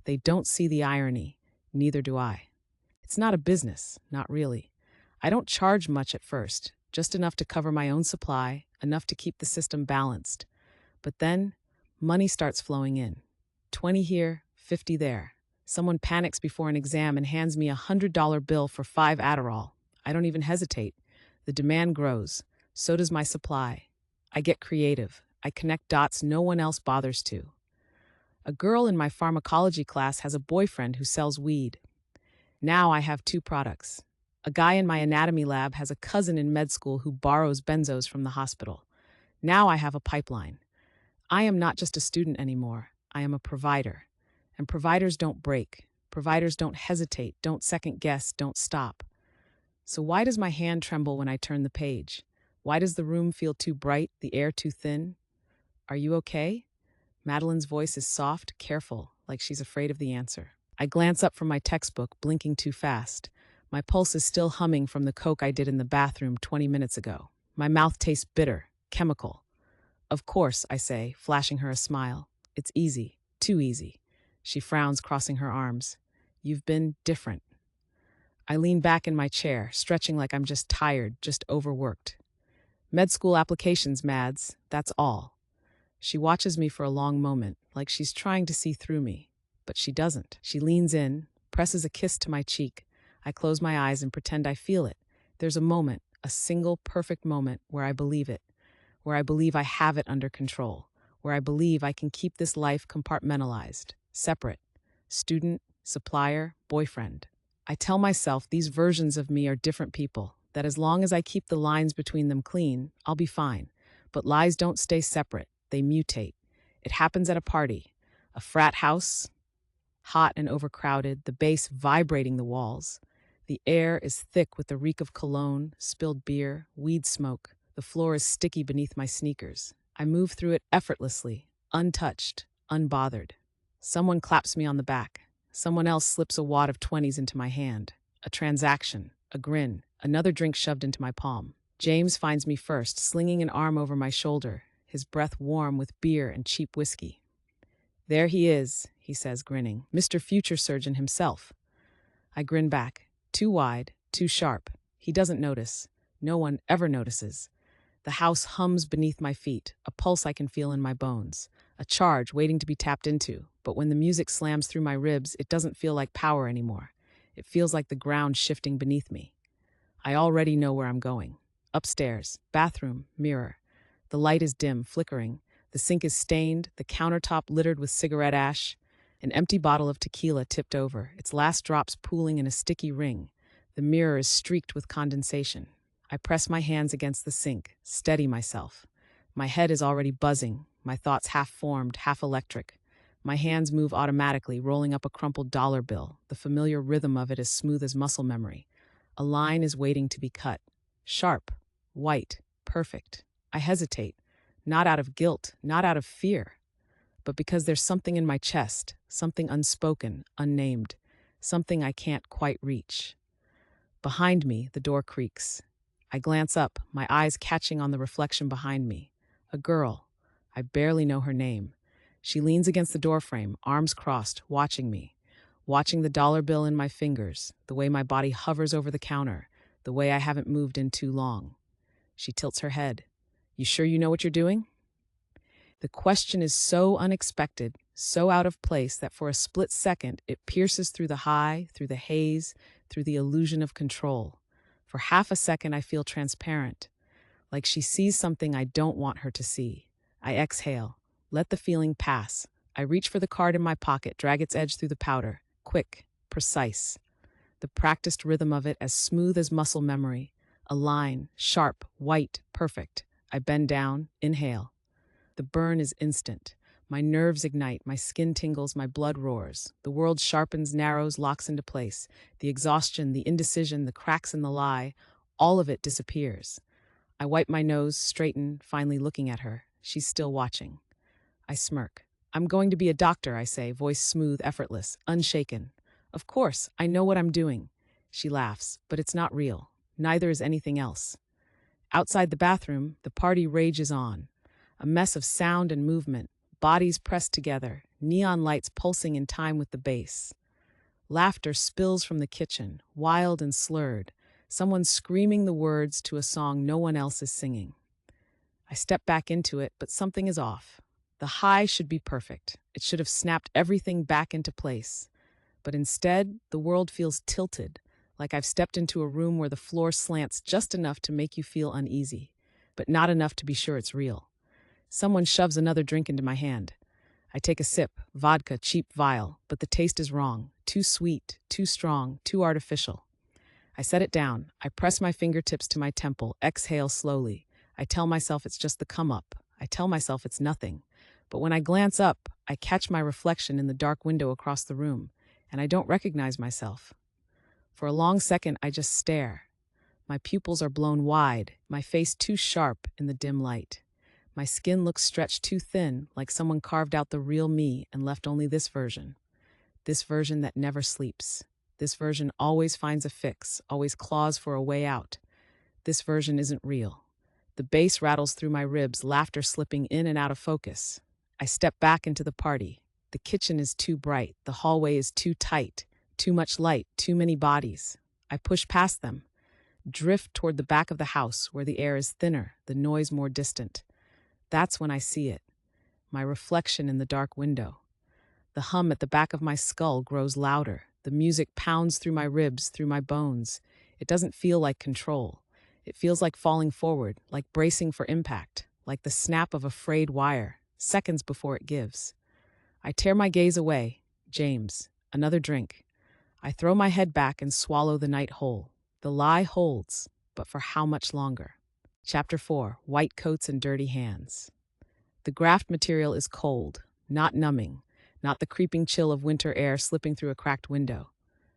They don't see the irony, neither do I. It's not a business, not really. I don't charge much at first, just enough to cover my own supply, enough to keep the system balanced. But then, money starts flowing in. 20 here, 50 there. Someone panics before an exam and hands me a $100 bill for 5 Adderall. I don't even hesitate. The demand grows. So does my supply. I get creative. I connect dots no one else bothers to. A girl in my pharmacology class has a boyfriend who sells weed. Now I have 2 products. A guy in my anatomy lab has a cousin in med school who borrows benzos from the hospital. Now I have a pipeline. I am not just a student anymore. I am a provider. And providers don't break. Providers don't hesitate, don't second guess, don't stop. So why does my hand tremble when I turn the page? Why does the room feel too bright, the air too thin? Are you okay? Madeline's voice is soft, careful, like she's afraid of the answer. I glance up from my textbook, blinking too fast. My pulse is still humming from the coke I did in the bathroom 20 minutes ago. My mouth tastes bitter, chemical. Of course, I say, flashing her a smile. It's easy, too easy. She frowns, crossing her arms. You've been different. I lean back in my chair, stretching like I'm just tired, just overworked. Med school applications, Mads, that's all. She watches me for a long moment, like she's trying to see through me. But she doesn't. She leans in, presses a kiss to my cheek. I close my eyes and pretend I feel it. There's a moment, a single perfect moment, where I believe it. Where I believe I have it under control. Where I believe I can keep this life compartmentalized, separate. Student, supplier, boyfriend. I tell myself these versions of me are different people, that as long as I keep the lines between them clean, I'll be fine. But lies don't stay separate, they mutate. It happens at a party, a frat house, hot and overcrowded, the bass vibrating the walls. The air is thick with the reek of cologne, spilled beer, weed smoke. The floor is sticky beneath my sneakers. I move through it effortlessly, untouched, unbothered. Someone claps me on the back. Someone else slips a wad of 20s into my hand. A transaction, a grin, another drink shoved into my palm. James finds me first, slinging an arm over my shoulder, his breath warm with beer and cheap whiskey. "There he is," he says, grinning. "Mr. Future Surgeon himself." I grin back. Too wide, too sharp. He doesn't notice. No one ever notices. The house hums beneath my feet, a pulse I can feel in my bones, a charge waiting to be tapped into. But when the music slams through my ribs, it doesn't feel like power anymore. It feels like the ground shifting beneath me. I already know where I'm going. Upstairs, bathroom, mirror. The light is dim, flickering. The sink is stained, the countertop littered with cigarette ash. An empty bottle of tequila tipped over, its last drops pooling in a sticky ring. The mirror is streaked with condensation. I press my hands against the sink, steady myself. My head is already buzzing, my thoughts half-formed, half-electric. My hands move automatically, rolling up a crumpled dollar bill, the familiar rhythm of it as smooth as muscle memory. A line is waiting to be cut. Sharp, white, perfect. I hesitate, not out of guilt, not out of fear, but because there's something in my chest, something unspoken, unnamed, something I can't quite reach. Behind me, the door creaks. I glance up, my eyes catching on the reflection behind me. A girl. I barely know her name. She leans against the doorframe, arms crossed, watching me. Watching the dollar bill in my fingers, the way my body hovers over the counter, the way I haven't moved in too long. She tilts her head. "You sure you know what you're doing?" The question is so unexpected, so out of place that for a split second it pierces through the high, through the haze, through the illusion of control. For half a second I feel transparent, like she sees something I don't want her to see. I exhale, let the feeling pass. I reach for the card in my pocket, drag its edge through the powder. Quick, precise. The practiced rhythm of it as smooth as muscle memory. A line, sharp, white, perfect. I bend down, inhale. The burn is instant. My nerves ignite, my skin tingles, my blood roars. The world sharpens, narrows, locks into place. The exhaustion, the indecision, the cracks in the lie, all of it disappears. I wipe my nose, straighten, finally looking at her. She's still watching. I smirk. "I'm going to be a doctor," I say, voice smooth, effortless, unshaken. "Of course, I know what I'm doing." She laughs, but it's not real. Neither is anything else. Outside the bathroom, the party rages on. A mess of sound and movement, bodies pressed together, neon lights pulsing in time with the bass. Laughter spills from the kitchen, wild and slurred, someone screaming the words to a song no one else is singing. I step back into it, but something is off. The high should be perfect. It should have snapped everything back into place. But instead, the world feels tilted, like I've stepped into a room where the floor slants just enough to make you feel uneasy, but not enough to be sure it's real. Someone shoves another drink into my hand. I take a sip, vodka, cheap vial, but the taste is wrong. Too sweet, too strong, too artificial. I set it down. I press my fingertips to my temple, exhale slowly. I tell myself it's just the come-up. I tell myself it's nothing. But when I glance up, I catch my reflection in the dark window across the room, and I don't recognize myself. For a long second, I just stare. My pupils are blown wide, my face too sharp in the dim light. My skin looks stretched too thin, like someone carved out the real me and left only this version. This version that never sleeps. This version always finds a fix, always claws for a way out. This version isn't real. The bass rattles through my ribs, laughter slipping in and out of focus. I step back into the party. The kitchen is too bright, the hallway is too tight, too much light, too many bodies. I push past them, drift toward the back of the house where the air is thinner, the noise more distant. That's when I see it, my reflection in the dark window. The hum at the back of my skull grows louder. The music pounds through my ribs, through my bones. It doesn't feel like control. It feels like falling forward, like bracing for impact, like the snap of a frayed wire, seconds before it gives. I tear my gaze away. James, another drink. I throw my head back and swallow the night whole. The lie holds, but for how much longer? Chapter 4, White Coats and Dirty Hands. The graft material is cold, not numbing, not the creeping chill of winter air slipping through a cracked window.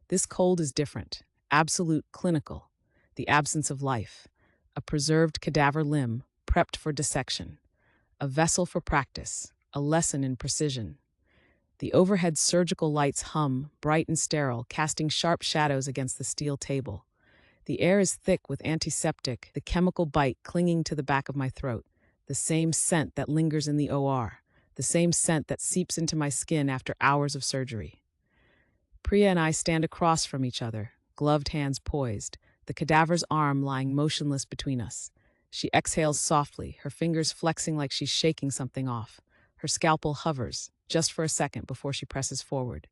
This cold is different. absolute clinical, the absence of life, a preserved cadaver limb prepped for dissection, a vessel for practice, a lesson in precision. The overhead surgical lights hum, bright and sterile, casting sharp shadows against the steel table. The air is thick with antiseptic, the chemical bite clinging to the back of my throat, the same scent that lingers in the OR, the same scent that seeps into my skin after hours of surgery. Priya and I stand across from each other, gloved hands poised, the cadaver's arm lying motionless between us. She exhales softly, her fingers flexing like she's shaking something off. Her scalpel hovers, just for a second before she presses forward.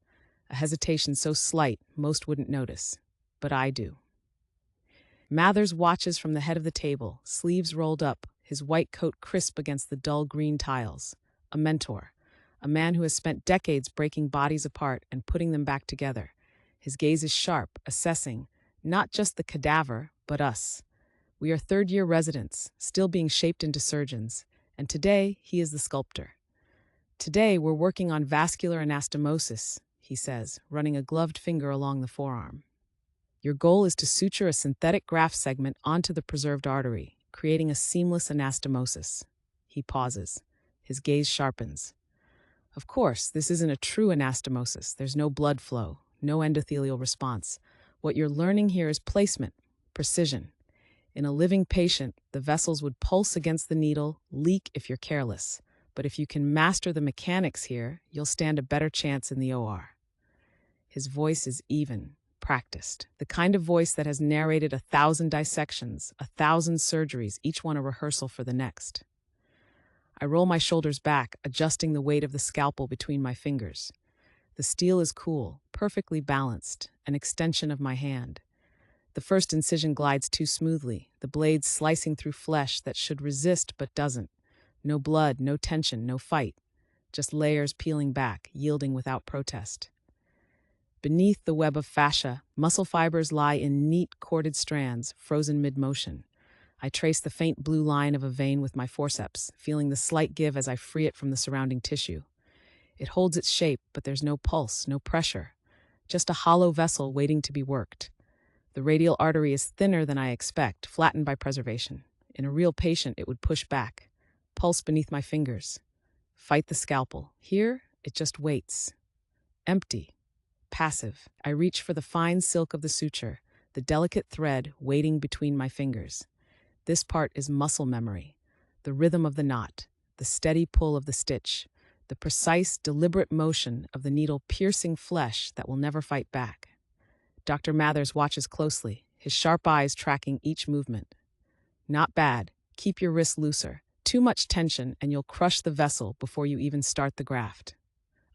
A hesitation so slight, most wouldn't notice. But I do. Mathers watches from the head of the table, sleeves rolled up, his white coat crisp against the dull green tiles. A mentor. A man who has spent decades breaking bodies apart and putting them back together. His gaze is sharp, assessing, not just the cadaver, but us. We are third-year residents, still being shaped into surgeons, and today he is the sculptor. Today we're working on vascular anastomosis, he says, running a gloved finger along the forearm. Your goal is to suture a synthetic graft segment onto the preserved artery, creating a seamless anastomosis. He pauses. His gaze sharpens. Of course, this isn't a true anastomosis. There's no blood flow, no endothelial response. What you're learning here is placement, precision. In a living patient, the vessels would pulse against the needle, leak if you're careless. But if you can master the mechanics here, you'll stand a better chance in the OR. His voice is even, practiced. The kind of voice that has narrated 1,000 dissections, 1,000 surgeries, each one a rehearsal for the next. I roll my shoulders back, adjusting the weight of the scalpel between my fingers. The steel is cool, perfectly balanced, an extension of my hand. The first incision glides too smoothly, the blade slicing through flesh that should resist but doesn't. No blood, no tension, no fight. Just layers peeling back, yielding without protest. Beneath the web of fascia, muscle fibers lie in neat, corded strands, frozen mid-motion. I trace the faint blue line of a vein with my forceps, feeling the slight give as I free it from the surrounding tissue. It holds its shape, but there's no pulse, no pressure. Just a hollow vessel waiting to be worked. The radial artery is thinner than I expect, flattened by preservation. In a real patient, it would push back. Pulse beneath my fingers. Fight the scalpel. Here, it just waits. Empty. Passive. I reach for the fine silk of the suture, the delicate thread waiting between my fingers. This part is muscle memory. The rhythm of the knot, the steady pull of the stitch, the precise, deliberate motion of the needle piercing flesh that will never fight back. Dr. Mathers watches closely, his sharp eyes tracking each movement. Not bad. Keep your wrists looser. Too much tension and you'll crush the vessel before you even start the graft.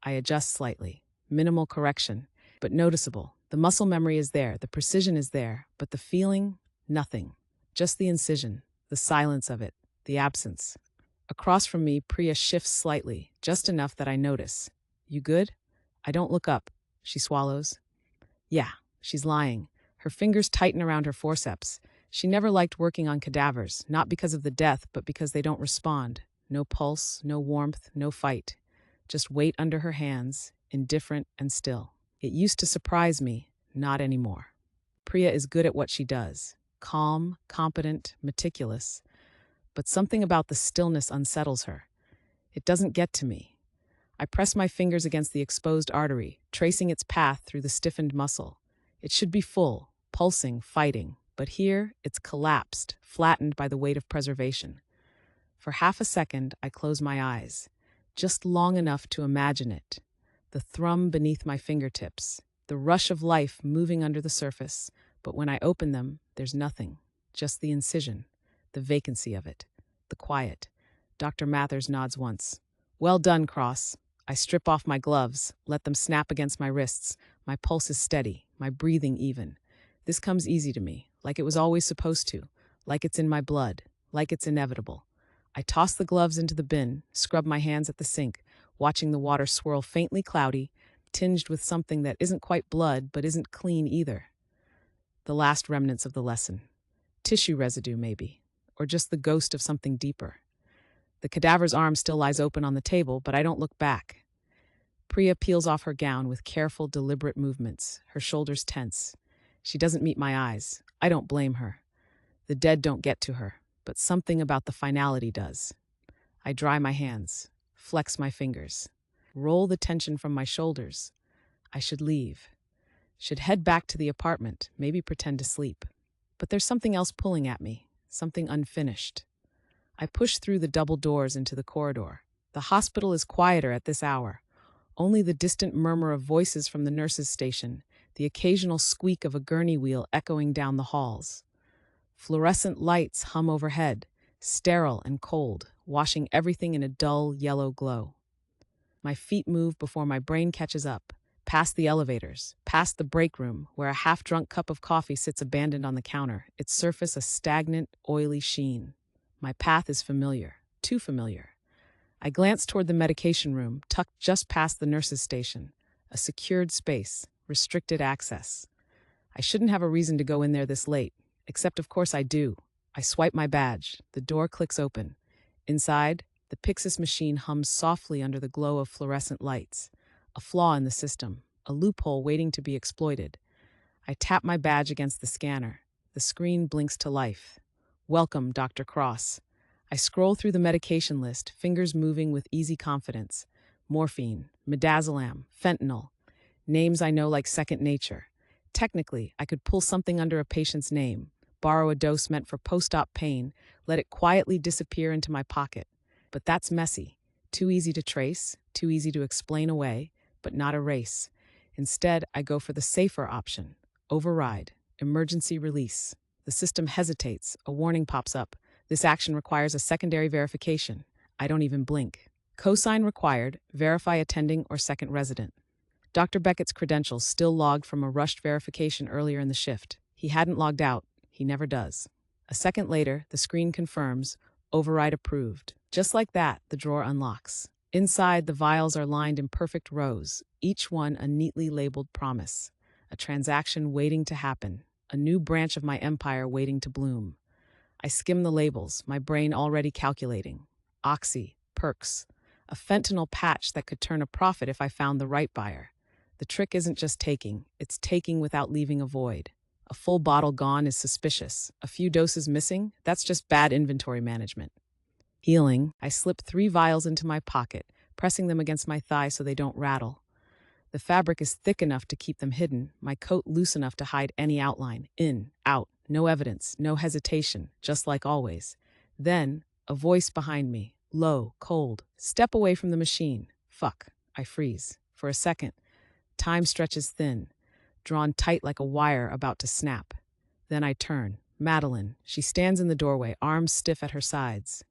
I adjust slightly. Minimal correction, but noticeable. The muscle memory is there, the precision is there, but the feeling, nothing. Just the incision, the silence of it, the absence. Across from me, Priya shifts slightly, just enough that I notice. You good? I don't look up. She swallows. Yeah, she's lying. Her fingers tighten around her forceps. She never liked working on cadavers, not because of the death, but because they don't respond. No pulse, no warmth, no fight. Just weight under her hands, indifferent and still. It used to surprise me, not anymore. Priya is good at what she does. Calm, competent, meticulous. But something about the stillness unsettles her. It doesn't get to me. I press my fingers against the exposed artery, tracing its path through the stiffened muscle. It should be full, pulsing, fighting. But here, it's collapsed, flattened by the weight of preservation. For half a second, I close my eyes, just long enough to imagine it. The thrum beneath my fingertips, the rush of life moving under the surface. But when I open them, there's nothing, just the incision, the vacancy of it, the quiet. Dr. Mathers nods once. Well done, Cross. I strip off my gloves, let them snap against my wrists. My pulse is steady, my breathing even. This comes easy to me, like it was always supposed to, like it's in my blood, like it's inevitable. I toss the gloves into the bin, scrub my hands at the sink, watching the water swirl faintly cloudy, tinged with something that isn't quite blood but isn't clean either. The last remnants of the lesson. Tissue residue, maybe, or just the ghost of something deeper. The cadaver's arm still lies open on the table, but I don't look back. Priya peels off her gown with careful, deliberate movements, her shoulders tense. She doesn't meet my eyes. I don't blame her. The dead don't get to her, but something about the finality does. I dry my hands, flex my fingers, roll the tension from my shoulders. I should leave. Should head back to the apartment, maybe pretend to sleep. But there's something else pulling at me, something unfinished. I push through the double doors into the corridor. The hospital is quieter at this hour. Only the distant murmur of voices from the nurses' station, the occasional squeak of a gurney wheel echoing down the halls. Fluorescent lights hum overhead, sterile and cold, washing everything in a dull yellow glow. My feet move before my brain catches up, past the elevators, past the break room, where a half-drunk cup of coffee sits abandoned on the counter, its surface a stagnant, oily sheen. My path is familiar, too familiar. I glance toward the medication room, tucked just past the nurses' station, a secured space, restricted access. I shouldn't have a reason to go in there this late, except of course I do. I swipe my badge, the door clicks open. Inside, the Pyxis machine hums softly under the glow of fluorescent lights. A flaw in the system, a loophole waiting to be exploited. I tap my badge against the scanner. The screen blinks to life. Welcome, Dr. Cross. I scroll through the medication list, fingers moving with easy confidence. Morphine, midazolam, fentanyl. Names I know like second nature. Technically, I could pull something under a patient's name, borrow a dose meant for post-op pain, let it quietly disappear into my pocket. But that's messy. Too easy to trace, too easy to explain away, but not erase. Instead, I go for the safer option. Override. Emergency release. The system hesitates. A warning pops up. This action requires a secondary verification. I don't even blink. Cosign required. Verify attending or second resident. Dr. Beckett's credentials still logged from a rushed verification earlier in the shift. He hadn't logged out. He never does. A second later, the screen confirms, override approved. Just like that, the drawer unlocks. Inside, the vials are lined in perfect rows, each one a neatly labeled promise. A transaction waiting to happen. A new branch of my empire waiting to bloom. I skim the labels, my brain already calculating. Oxy, Perks. A fentanyl patch that could turn a profit if I found the right buyer. The trick isn't just taking, it's taking without leaving a void. A full bottle gone is suspicious. A few doses missing, that's just bad inventory management. Healing, I slip 3 vials into my pocket, pressing them against my thigh so they don't rattle. The fabric is thick enough to keep them hidden, my coat loose enough to hide any outline. In, out, no evidence, no hesitation, just like always. Then, a voice behind me, low, cold. Step away from the machine. Fuck. I freeze. For a second, time stretches thin, drawn tight like a wire about to snap. Then I turn. Madeline. She stands in the doorway, arms stiff at her sides.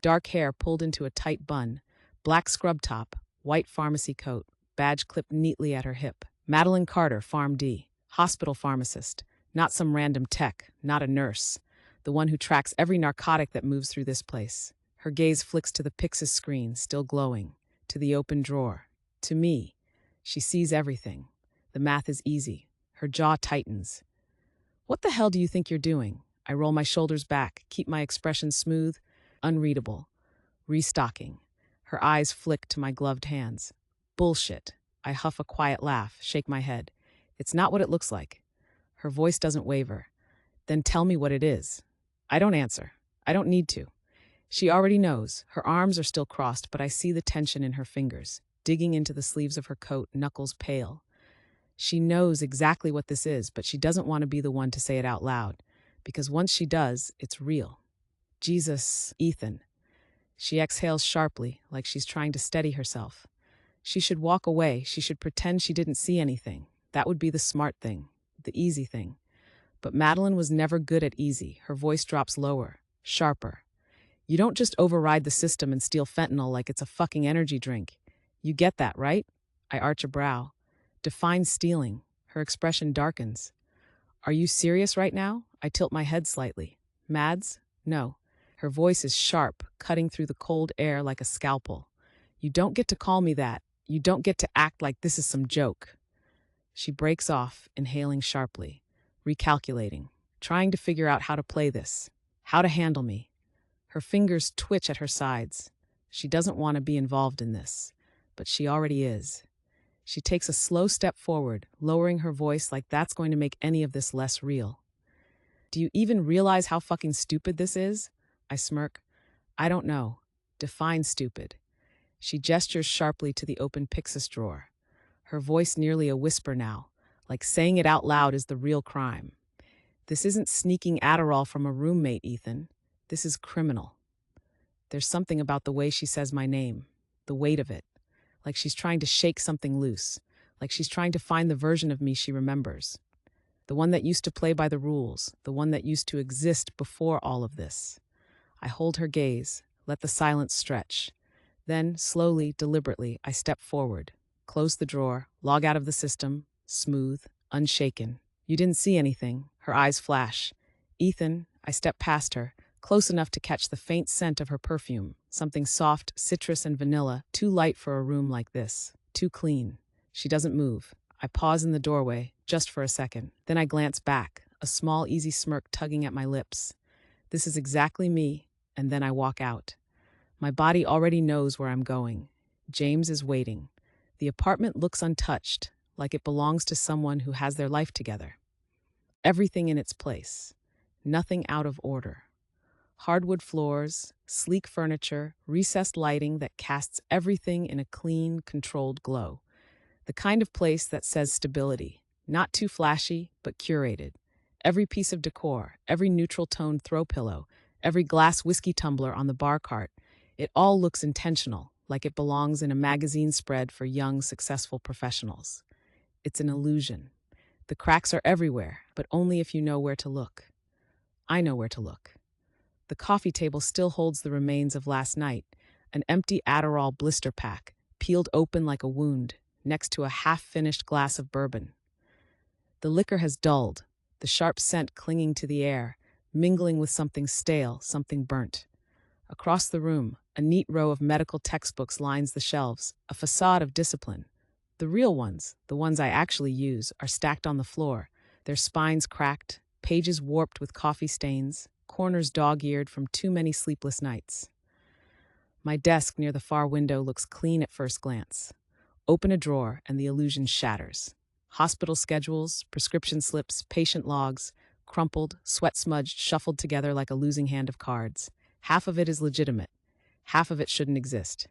Dark hair pulled into a tight bun, black scrub top, white pharmacy coat, badge clipped neatly at her hip. Madeline Carter, PharmD, hospital pharmacist. Not some random tech, not a nurse. The one who tracks every narcotic that moves through this place. Her gaze flicks to the Pyxis screen, still glowing, to the open drawer, to me. She sees everything. The math is easy. Her jaw tightens. What the hell do you think you're doing? I roll my shoulders back, keep my expression smooth, unreadable. Restocking. Her eyes flick to my gloved hands. Bullshit. I huff a quiet laugh, shake my head. It's not what it looks like. Her voice doesn't waver. Then tell me what it is. I don't answer. I don't need to. She already knows. Her arms are still crossed, but I see the tension in her fingers, digging into the sleeves of her coat, knuckles pale. She knows exactly what this is, but she doesn't want to be the one to say it out loud, because once she does, it's real. Jesus, Ethan. She exhales sharply, like she's trying to steady herself. She should walk away. She should pretend she didn't see anything. That would be the smart thing, the easy thing. But Madeline was never good at easy. Her voice drops lower, sharper. You don't just override the system and steal fentanyl like it's a fucking energy drink. You get that, right? I arch a brow. Define stealing. Her expression darkens. Are you serious right now? I tilt my head slightly. Mads? No. Her voice is sharp, cutting through the cold air like a scalpel. You don't get to call me that. You don't get to act like this is some joke. She breaks off, inhaling sharply, recalculating, trying to figure out how to play this, how to handle me. Her fingers twitch at her sides. She doesn't want to be involved in this, but she already is. She takes a slow step forward, lowering her voice like that's going to make any of this less real. Do you even realize how fucking stupid this is? I smirk. I don't know. Define stupid. She gestures sharply to the open Pixis drawer. Her voice nearly a whisper now, like saying it out loud is the real crime. This isn't sneaking Adderall from a roommate, Ethan. This is criminal. There's something about the way she says my name, the weight of it, like she's trying to shake something loose, like she's trying to find the version of me she remembers. The one that used to play by the rules, the one that used to exist before all of this. I hold her gaze, let the silence stretch. Then, slowly, deliberately, I step forward, close the drawer, log out of the system, smooth, unshaken. You didn't see anything. Her eyes flash. Ethan, I step past her, close enough to catch the faint scent of her perfume, something soft, citrus and vanilla, too light for a room like this, too clean. She doesn't move. I pause in the doorway, just for a second. Then I glance back, a small, easy smirk tugging at my lips. This is exactly me, and then I walk out. My body already knows where I'm going. James is waiting. The apartment looks untouched, like it belongs to someone who has their life together. Everything in its place. Nothing out of order. Hardwood floors, sleek furniture, recessed lighting that casts everything in a clean, controlled glow. The kind of place that says stability. Not too flashy, but curated. Every piece of decor, every neutral-toned throw pillow, every glass whiskey tumbler on the bar cart, it all looks intentional, like it belongs in a magazine spread for young, successful professionals. It's an illusion. The cracks are everywhere, but only if you know where to look. I know where to look. The coffee table still holds the remains of last night, an empty Adderall blister pack, peeled open like a wound, next to a half-finished glass of bourbon. The liquor has dulled, the sharp scent clinging to the air, mingling with something stale, something burnt. Across the room, a neat row of medical textbooks lines the shelves, a facade of discipline. The real ones, the ones I actually use, are stacked on the floor, their spines cracked, pages warped with coffee stains, corners dog-eared from too many sleepless nights. My desk near the far window looks clean at first glance. Open a drawer and the illusion shatters. Hospital schedules, prescription slips, patient logs, crumpled, sweat-smudged, shuffled together like a losing hand of cards. Half of it is legitimate. Half of it shouldn't exist.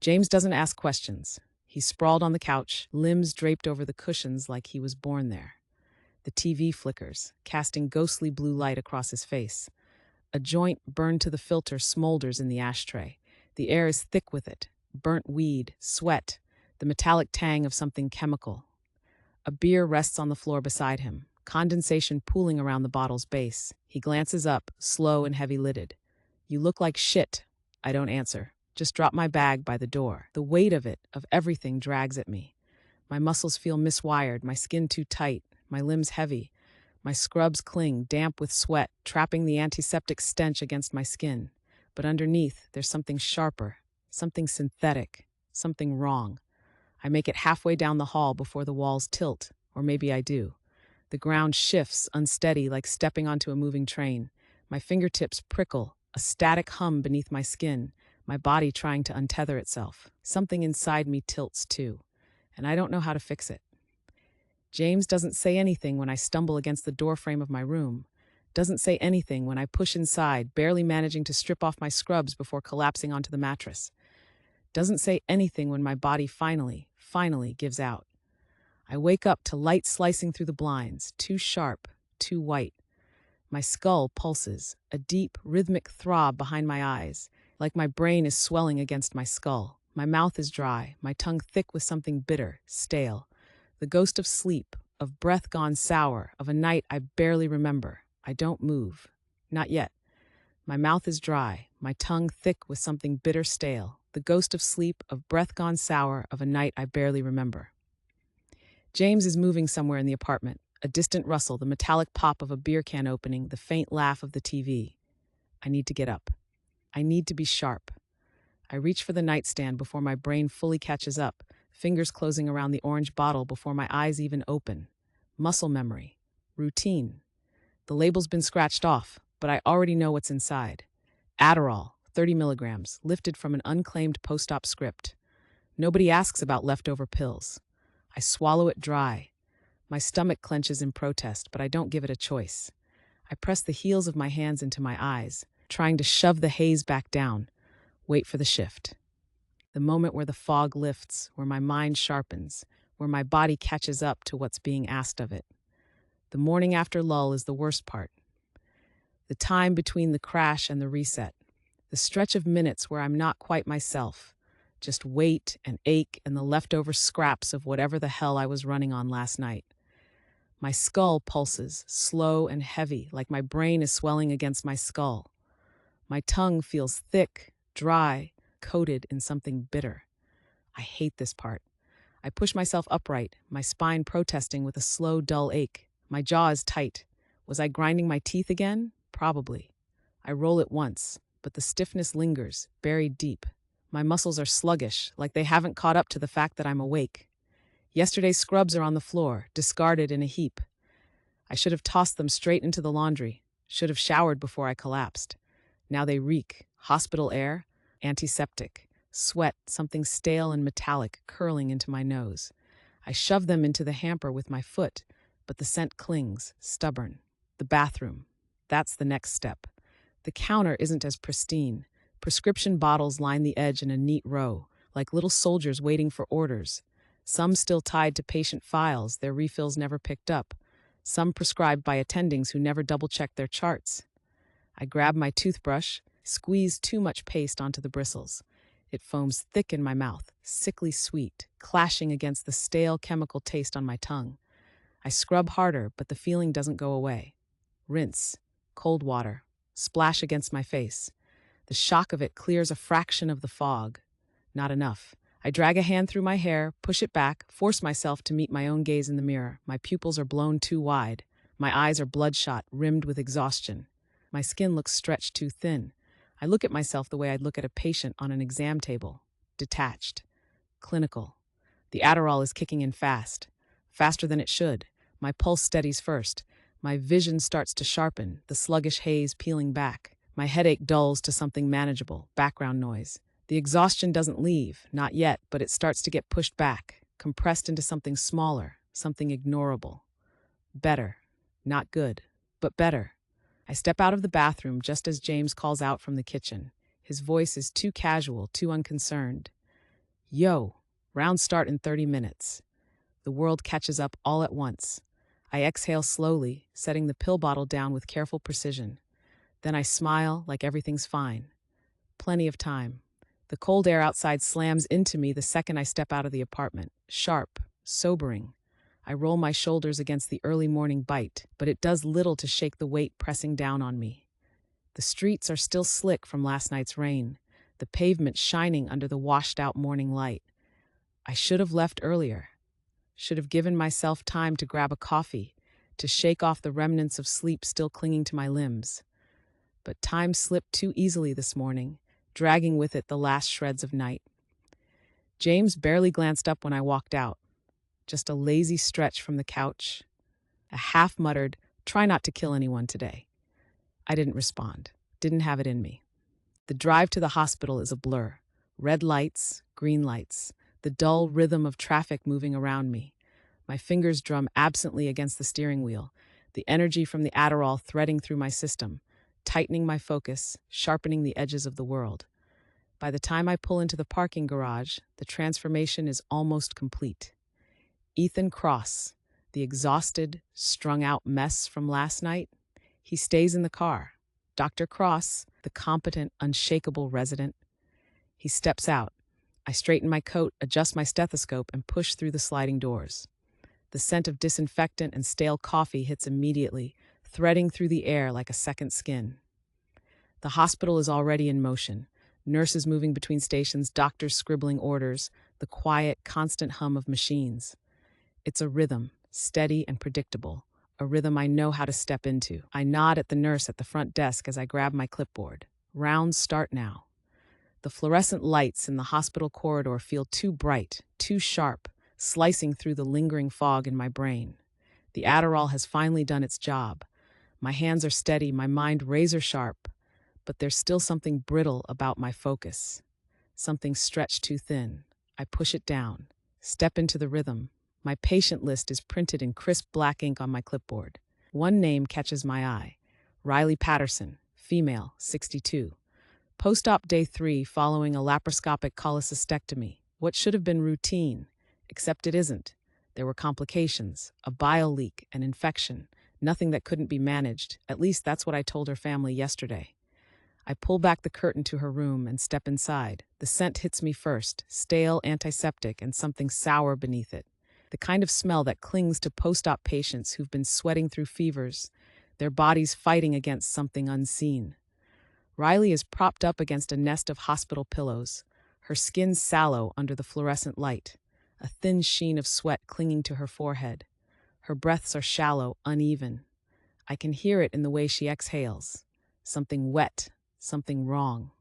James doesn't ask questions. He's sprawled on the couch, limbs draped over the cushions like he was born there. The TV flickers, casting ghostly blue light across his face. A joint burned to the filter smolders in the ashtray. The air is thick with it. Burnt weed, sweat, the metallic tang of something chemical. A beer rests on the floor beside him, condensation pooling around the bottle's base. He glances up, slow and heavy-lidded. You look like shit. I don't answer. Just drop my bag by the door. The weight of it, of everything, drags at me. My muscles feel miswired, my skin too tight, my limbs heavy. My scrubs cling, damp with sweat, trapping the antiseptic stench against my skin. But underneath, there's something sharper, something synthetic, something wrong. I make it halfway down the hall before the walls tilt, or maybe I do. The ground shifts, unsteady, like stepping onto a moving train. My fingertips prickle, a static hum beneath my skin, my body trying to untether itself. Something inside me tilts too, and I don't know how to fix it. James doesn't say anything when I stumble against the doorframe of my room. Doesn't say anything when I push inside, barely managing to strip off my scrubs before collapsing onto the mattress. Doesn't say anything when my body finally gives out. I wake up to light slicing through the blinds, too sharp, too white. My skull pulses, a deep, rhythmic throb behind my eyes, like my brain is swelling against my skull. My mouth is dry, my tongue thick with something bitter, stale. The ghost of sleep, of breath gone sour, of a night I barely remember. I don't move. Not yet. My mouth is dry, my tongue thick with something bitter stale. The ghost of sleep, of breath gone sour, of a night I barely remember. James is moving somewhere in the apartment. A distant rustle, the metallic pop of a beer can opening, the faint laugh of the TV. I need to get up. I need to be sharp. I reach for the nightstand before my brain fully catches up, fingers closing around the orange bottle before my eyes even open. Muscle memory. Routine. The label's been scratched off, but I already know what's inside. Adderall, 30 milligrams, lifted from an unclaimed post-op script. Nobody asks about leftover pills. I swallow it dry. My stomach clenches in protest, but I don't give it a choice. I press the heels of my hands into my eyes, trying to shove the haze back down, wait for the shift. The moment where the fog lifts, where my mind sharpens, where my body catches up to what's being asked of it. The morning after lull is the worst part. The time between the crash and the reset. The stretch of minutes where I'm not quite myself. Just weight and ache and the leftover scraps of whatever the hell I was running on last night. My skull pulses, slow and heavy, like my brain is swelling against my skull. My tongue feels thick, dry, coated in something bitter. I hate this part. I push myself upright, my spine protesting with a slow, dull ache. My jaw is tight. Was I grinding my teeth again? Probably. I roll it once, but the stiffness lingers, buried deep. My muscles are sluggish, like they haven't caught up to the fact that I'm awake. Yesterday's scrubs are on the floor, discarded in a heap. I should have tossed them straight into the laundry, should have showered before I collapsed. Now they reek, hospital air, antiseptic, sweat, something stale and metallic curling into my nose. I shove them into the hamper with my foot, but the scent clings, stubborn. The bathroom. That's the next step. The counter isn't as pristine. Prescription bottles line the edge in a neat row, like little soldiers waiting for orders. Some still tied to patient files, their refills never picked up. Some prescribed by attendings who never double-checked their charts. I grab my toothbrush, squeeze too much paste onto the bristles. It foams thick in my mouth, sickly sweet, clashing against the stale chemical taste on my tongue. I scrub harder, but the feeling doesn't go away. Rinse, cold water, splash against my face. The shock of it clears a fraction of the fog. Not enough. I drag a hand through my hair, push it back, force myself to meet my own gaze in the mirror. My pupils are blown too wide. My eyes are bloodshot, rimmed with exhaustion. My skin looks stretched too thin. I look at myself the way I'd look at a patient on an exam table. Detached. Clinical. The Adderall is kicking in fast. Faster than it should. My pulse steadies first. My vision starts to sharpen, the sluggish haze peeling back. My headache dulls to something manageable, background noise. The exhaustion doesn't leave, not yet, but it starts to get pushed back, compressed into something smaller, something ignorable. Better. Not good, but better. I step out of the bathroom just as James calls out from the kitchen. His voice is too casual, too unconcerned. Yo, round start in 30 minutes. The world catches up all at once. I exhale slowly, setting the pill bottle down with careful precision. Then I smile like everything's fine. Plenty of time. The cold air outside slams into me the second I step out of the apartment. Sharp, sobering. I roll my shoulders against the early morning bite, but it does little to shake the weight pressing down on me. The streets are still slick from last night's rain, the pavement shining under the washed-out morning light. I should have left earlier. Should have given myself time to grab a coffee, to shake off the remnants of sleep still clinging to my limbs. But time slipped too easily this morning, dragging with it the last shreds of night. James barely glanced up when I walked out. Just a lazy stretch from the couch. A half-muttered, "Try not to kill anyone today." I didn't respond. Didn't have it in me. The drive to the hospital is a blur. Red lights, green lights, the dull rhythm of traffic moving around me. My fingers drum absently against the steering wheel, the energy from the Adderall threading through my system, tightening my focus, sharpening the edges of the world. By the time I pull into the parking garage, the transformation is almost complete. Ethan Cross, the exhausted, strung-out mess from last night, he stays in the car. Dr. Cross, the competent, unshakable resident. He steps out. I straighten my coat, adjust my stethoscope, and push through the sliding doors. The scent of disinfectant and stale coffee hits immediately, threading through the air like a second skin. The hospital is already in motion. Nurses moving between stations, doctors scribbling orders, the quiet, constant hum of machines. It's a rhythm, steady and predictable, a rhythm I know how to step into. I nod at the nurse at the front desk as I grab my clipboard. Rounds start now. The fluorescent lights in the hospital corridor feel too bright, too sharp, slicing through the lingering fog in my brain. The Adderall has finally done its job. My hands are steady, my mind razor sharp, but there's still something brittle about my focus. Something stretched too thin. I push it down, step into the rhythm. My patient list is printed in crisp black ink on my clipboard. One name catches my eye: Riley Patterson, female, 62. Post-op day 3 following a laparoscopic cholecystectomy. What should have been routine, except it isn't. There were complications, a bile leak, an infection, nothing that couldn't be managed. At least that's what I told her family yesterday. I pull back the curtain to her room and step inside. The scent hits me first, stale antiseptic and something sour beneath it. The kind of smell that clings to post-op patients who've been sweating through fevers, their bodies fighting against something unseen. Riley is propped up against a nest of hospital pillows, her skin sallow under the fluorescent light, a thin sheen of sweat clinging to her forehead. Her breaths are shallow, uneven. I can hear it in the way she exhales. Something wet, something wrong.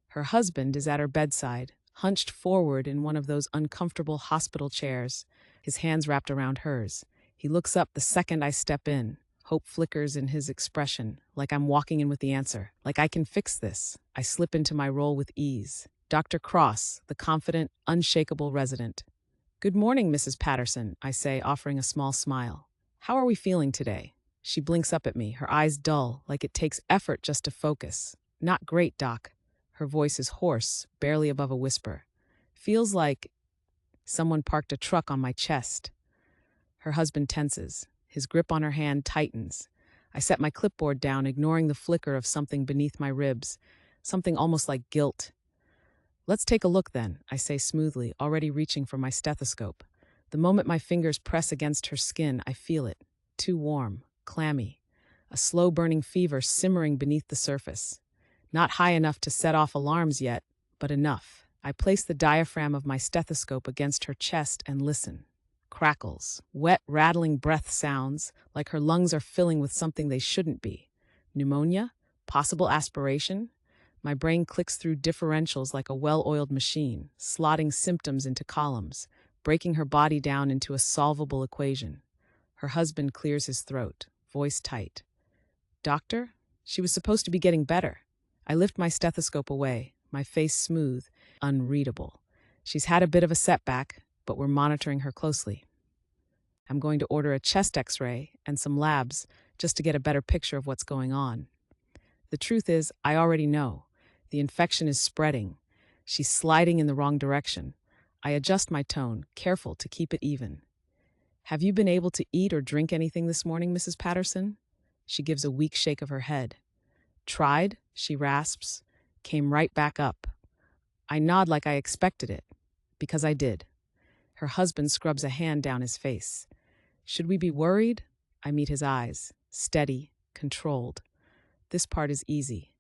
Her husband is at her bedside, hunched forward in one of those uncomfortable hospital chairs, his hands wrapped around hers. He looks up the second I step in. Hope flickers in his expression, like I'm walking in with the answer, like I can fix this. I slip into my role with ease. Dr. Cross, the confident, unshakable resident. "Good morning, Mrs. Patterson," I say, offering a small smile. "How are we feeling today?" She blinks up at me, her eyes dull, like it takes effort just to focus. "Not great, Doc." Her voice is hoarse, barely above a whisper. "Feels like someone parked a truck on my chest." Her husband tenses. His grip on her hand tightens. I set my clipboard down, ignoring the flicker of something beneath my ribs, something almost like guilt. "Let's take a look then," I say smoothly, already reaching for my stethoscope. The moment my fingers press against her skin, I feel it. Too warm, clammy. A slow-burning fever simmering beneath the surface. Not high enough to set off alarms yet, but enough. I place the diaphragm of my stethoscope against her chest and listen. Crackles, wet, rattling breath sounds, like her lungs are filling with something they shouldn't be. Pneumonia? Possible aspiration? My brain clicks through differentials like a well-oiled machine, slotting symptoms into columns, breaking her body down into a solvable equation. Her husband clears his throat, voice tight. "Doctor? She was supposed to be getting better." I lift my stethoscope away, my face smooth, unreadable. She's had a bit of a setback, but we're monitoring her closely. I'm going to order a chest x-ray and some labs just to get a better picture of what's going on. The truth is, I already know. The infection is spreading. She's sliding in the wrong direction. I adjust my tone, careful to keep it even. "Have you been able to eat or drink anything this morning, Mrs. Patterson?" She gives a weak shake of her head. "Tried," she rasps. "Came right back up." I nod like I expected it, because I did. Her husband scrubs a hand down his face. "Should we be worried?" I meet his eyes, steady, controlled. This part is easy.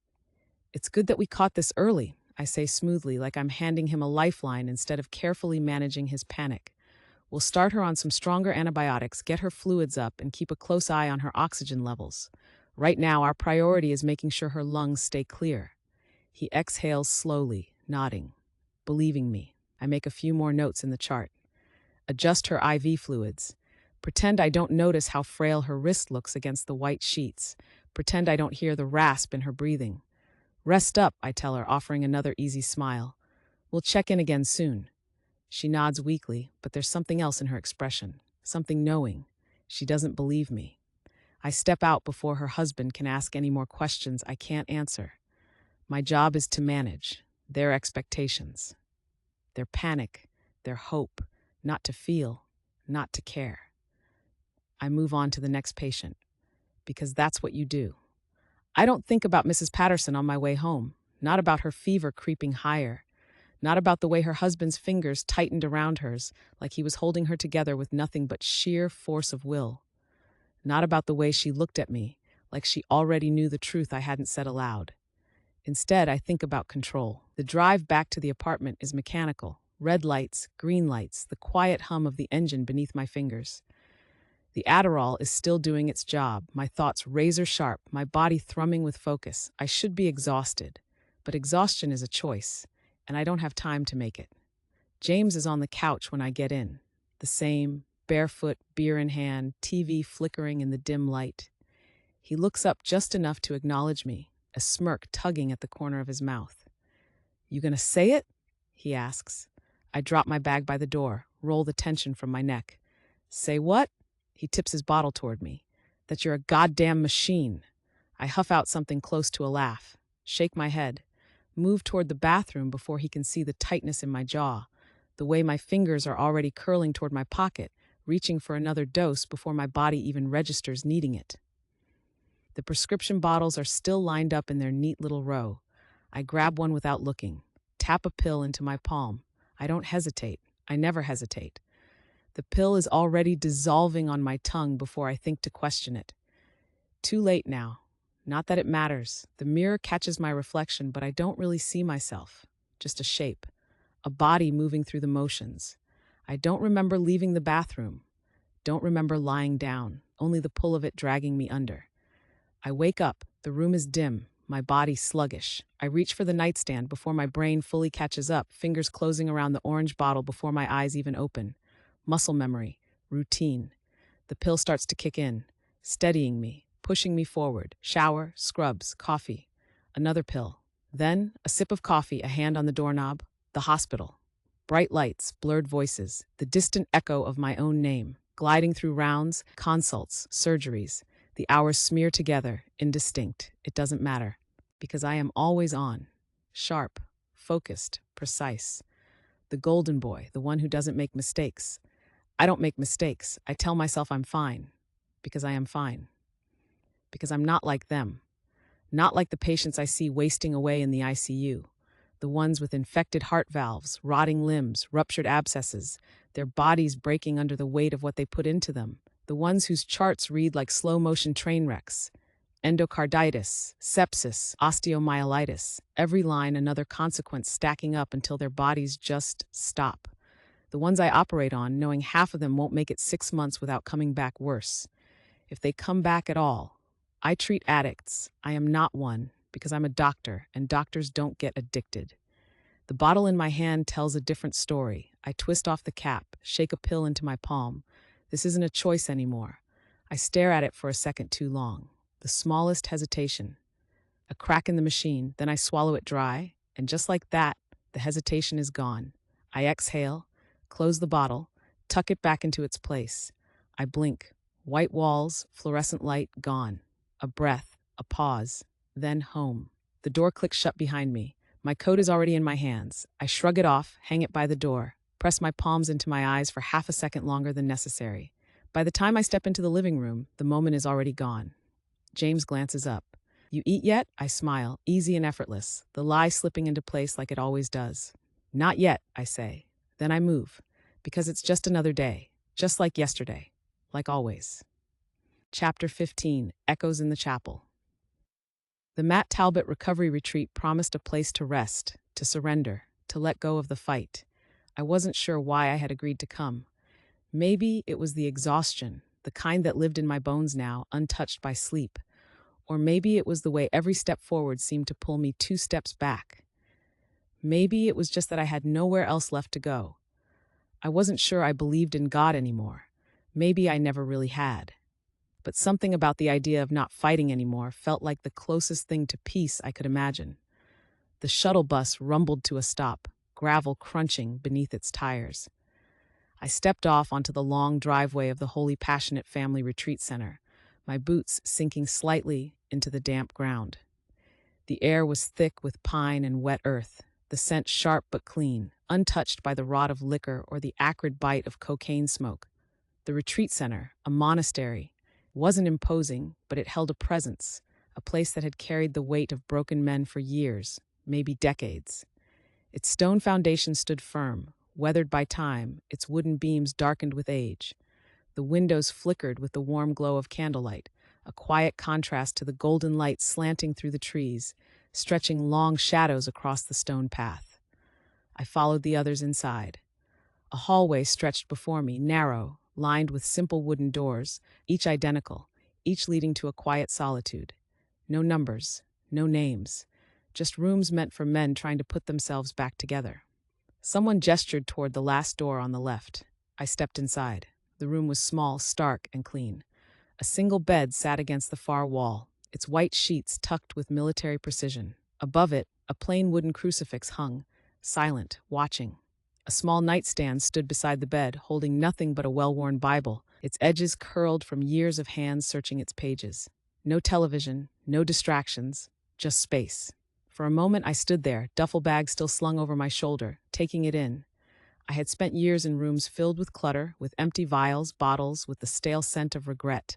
"It's good that we caught this early," I say smoothly, like I'm handing him a lifeline instead of carefully managing his panic. "We'll start her on some stronger antibiotics, get her fluids up, and keep a close eye on her oxygen levels. Right now, our priority is making sure her lungs stay clear." He exhales slowly, nodding, believing me. I make a few more notes in the chart. Adjust her IV fluids. Pretend I don't notice how frail her wrist looks against the white sheets. Pretend I don't hear the rasp in her breathing. "Rest up," I tell her, offering another easy smile. "We'll check in again soon." She nods weakly, but there's something else in her expression, something knowing. She doesn't believe me. I step out before her husband can ask any more questions I can't answer. My job is to manage their expectations, their panic, their hope, not to feel, not to care. I move on to the next patient, because that's what you do. I don't think about Mrs. Patterson on my way home, not about her fever creeping higher, not about the way her husband's fingers tightened around hers like he was holding her together with nothing but sheer force of will, not about the way she looked at me like she already knew the truth I hadn't said aloud. Instead, I think about control. The drive back to the apartment is mechanical. Red lights, green lights, the quiet hum of the engine beneath my fingers. The Adderall is still doing its job, my thoughts razor sharp, my body thrumming with focus. I should be exhausted, but exhaustion is a choice, and I don't have time to make it. James is on the couch when I get in. The same, barefoot, beer in hand, TV flickering in the dim light. He looks up just enough to acknowledge me, a smirk tugging at the corner of his mouth. "You gonna say it?" he asks. I drop my bag by the door, roll the tension from my neck. Say what? He tips his bottle toward me. That you're a goddamn machine. I huff out something close to a laugh, shake my head, move toward the bathroom before he can see the tightness in my jaw, the way my fingers are already curling toward my pocket, reaching for another dose before my body even registers needing it. The prescription bottles are still lined up in their neat little row. I grab one without looking, tap a pill into my palm. I don't hesitate. I never hesitate. The pill is already dissolving on my tongue before I think to question it. Too late now. Not that it matters. The mirror catches my reflection, but I don't really see myself. Just a shape. A body moving through the motions. I don't remember leaving the bathroom. Don't remember lying down, only the pull of it dragging me under. I wake up. The room is dim, my body sluggish. I reach for the nightstand before my brain fully catches up, fingers closing around the orange bottle before my eyes even open. Muscle memory. Routine. The pill starts to kick in, steadying me, pushing me forward. Shower, scrubs, coffee. Another pill. Then, a sip of coffee, a hand on the doorknob. The hospital. Bright lights, blurred voices, the distant echo of my own name, gliding through rounds, consults, surgeries. The hours smear together, indistinct. It doesn't matter, because I am always on. Sharp, focused, precise. The golden boy, the one who doesn't make mistakes. I don't make mistakes. I tell myself I'm fine, because I am fine. Because I'm not like them. Not like the patients I see wasting away in the ICU. The ones with infected heart valves, rotting limbs, ruptured abscesses, their bodies breaking under the weight of what they put into them. The ones whose charts read like slow-motion train wrecks. Endocarditis, sepsis, osteomyelitis, every line another consequence stacking up until their bodies just stop. The ones I operate on, knowing half of them won't make it 6 months without coming back worse. If they come back at all. I treat addicts. I am not one, because I'm a doctor, and doctors don't get addicted. The bottle in my hand tells a different story. I twist off the cap, shake a pill into my palm. This isn't a choice anymore. I stare at it for a second too long. The smallest hesitation. A crack in the machine, then I swallow it dry, and just like that, the hesitation is gone. I exhale, close the bottle, tuck it back into its place. I blink. White walls, fluorescent light, gone. A breath, a pause, then home. The door clicks shut behind me. My coat is already in my hands. I shrug it off, hang it by the door, press my palms into my eyes for half a second longer than necessary. By the time I step into the living room, the moment is already gone. James glances up. You eat yet? I smile, easy and effortless, the lie slipping into place like it always does. Not yet, I say. Then I move, because it's just another day, just like yesterday, like always. Chapter 15, Echoes in the Chapel. The Matt Talbot Recovery Retreat promised a place to rest, to surrender, to let go of the fight. I wasn't sure why I had agreed to come. Maybe it was the exhaustion, the kind that lived in my bones now, untouched by sleep. Or maybe it was the way every step forward seemed to pull me 2 steps back. Maybe it was just that I had nowhere else left to go. I wasn't sure I believed in God anymore. Maybe I never really had. But something about the idea of not fighting anymore felt like the closest thing to peace I could imagine. The shuttle bus rumbled to a stop, gravel crunching beneath its tires. I stepped off onto the long driveway of the Holy Passionate Family Retreat Center, my boots sinking slightly into the damp ground. The air was thick with pine and wet earth, the scent sharp but clean, untouched by the rot of liquor or the acrid bite of cocaine smoke. The retreat center, a monastery, wasn't imposing, but it held a presence, a place that had carried the weight of broken men for years, maybe decades. Its stone foundation stood firm, weathered by time, its wooden beams darkened with age. The windows flickered with the warm glow of candlelight, a quiet contrast to the golden light slanting through the trees, stretching long shadows across the stone path. I followed the others inside. A hallway stretched before me, narrow, lined with simple wooden doors, each identical, each leading to a quiet solitude. No numbers, no names, just rooms meant for men trying to put themselves back together. Someone gestured toward the last door on the left. I stepped inside. The room was small, stark, and clean. A single bed sat against the far wall, its white sheets tucked with military precision. Above it, a plain wooden crucifix hung, silent, watching. A small nightstand stood beside the bed, holding nothing but a well-worn Bible, its edges curled from years of hands searching its pages. No television, no distractions, just space. For a moment I stood there, duffel bag still slung over my shoulder, taking it in. I had spent years in rooms filled with clutter, with empty vials, bottles, with the stale scent of regret.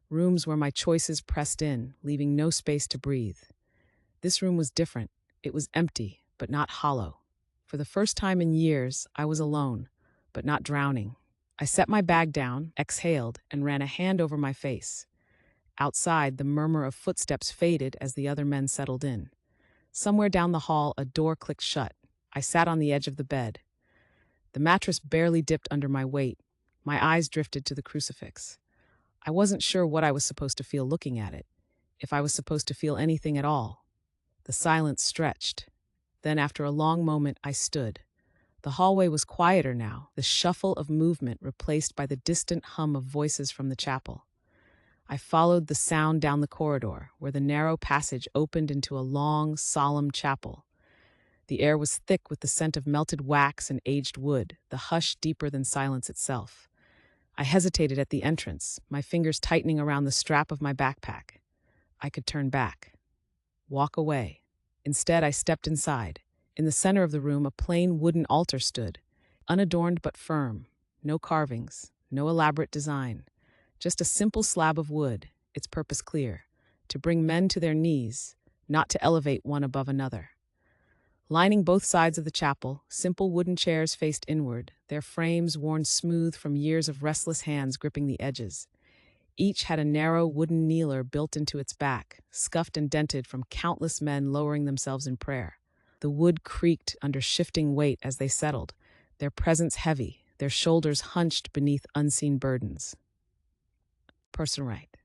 Rooms where my choices pressed in, leaving no space to breathe. This room was different. It was empty, but not hollow. For the first time in years, I was alone, but not drowning. I set my bag down, exhaled, and ran a hand over my face. Outside, the murmur of footsteps faded as the other men settled in. Somewhere down the hall, a door clicked shut. I sat on the edge of the bed. The mattress barely dipped under my weight. My eyes drifted to the crucifix. I wasn't sure what I was supposed to feel looking at it, if I was supposed to feel anything at all. The silence stretched. Then, after a long moment, I stood. The hallway was quieter now, the shuffle of movement replaced by the distant hum of voices from the chapel. I followed the sound down the corridor, where the narrow passage opened into a long, solemn chapel. The air was thick with the scent of melted wax and aged wood, the hush deeper than silence itself. I hesitated at the entrance, my fingers tightening around the strap of my backpack. I could turn back, walk away. Instead, I stepped inside. In the center of the room, a plain wooden altar stood, unadorned but firm. No carvings, no elaborate design. Just a simple slab of wood, its purpose clear: to bring men to their knees, not to elevate one above another. Lining both sides of the chapel, simple wooden chairs faced inward, their frames worn smooth from years of restless hands gripping the edges. Each had a narrow wooden kneeler built into its back, scuffed and dented from countless men lowering themselves in prayer. The wood creaked under shifting weight as they settled, their presence heavy, their shoulders hunched beneath unseen burdens. Person right.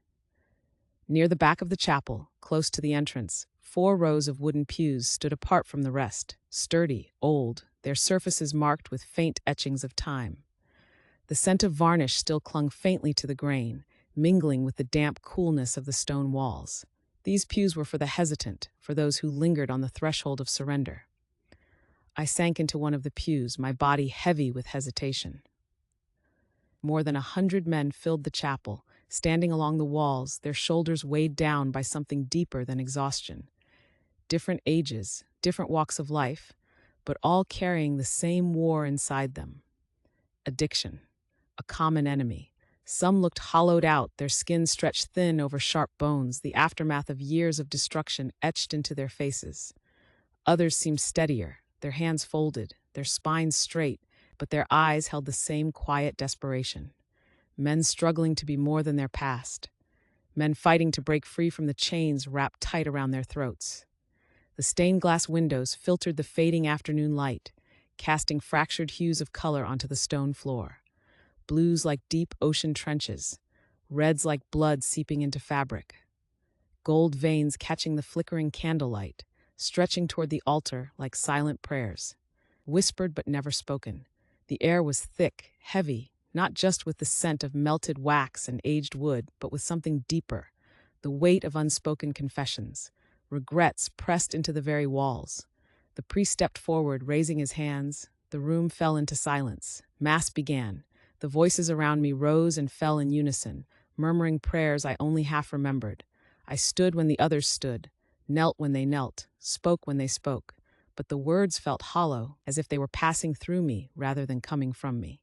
Near the back of the chapel, close to the entrance, 4 rows of wooden pews stood apart from the rest, sturdy, old, their surfaces marked with faint etchings of time. The scent of varnish still clung faintly to the grain, mingling with the damp coolness of the stone walls. These pews were for the hesitant, for those who lingered on the threshold of surrender. I sank into one of the pews, my body heavy with hesitation. More than 100 men filled the chapel, standing along the walls, their shoulders weighed down by something deeper than exhaustion. Different ages, different walks of life, but all carrying the same war inside them. Addiction, a common enemy. Some looked hollowed out, their skin stretched thin over sharp bones, the aftermath of years of destruction etched into their faces. Others seemed steadier, their hands folded, their spines straight, but their eyes held the same quiet desperation. Men struggling to be more than their past. Men fighting to break free from the chains wrapped tight around their throats. The stained glass windows filtered the fading afternoon light, casting fractured hues of color onto the stone floor. Blues like deep ocean trenches, reds like blood seeping into fabric. Gold veins catching the flickering candlelight, stretching toward the altar like silent prayers. Whispered but never spoken. The air was thick, heavy, not just with the scent of melted wax and aged wood, but with something deeper, the weight of unspoken confessions, regrets pressed into the very walls. The priest stepped forward, raising his hands. The room fell into silence. Mass began. The voices around me rose and fell in unison, murmuring prayers I only half remembered. I stood when the others stood, knelt when they knelt, spoke when they spoke, but the words felt hollow, as if they were passing through me rather than coming from me.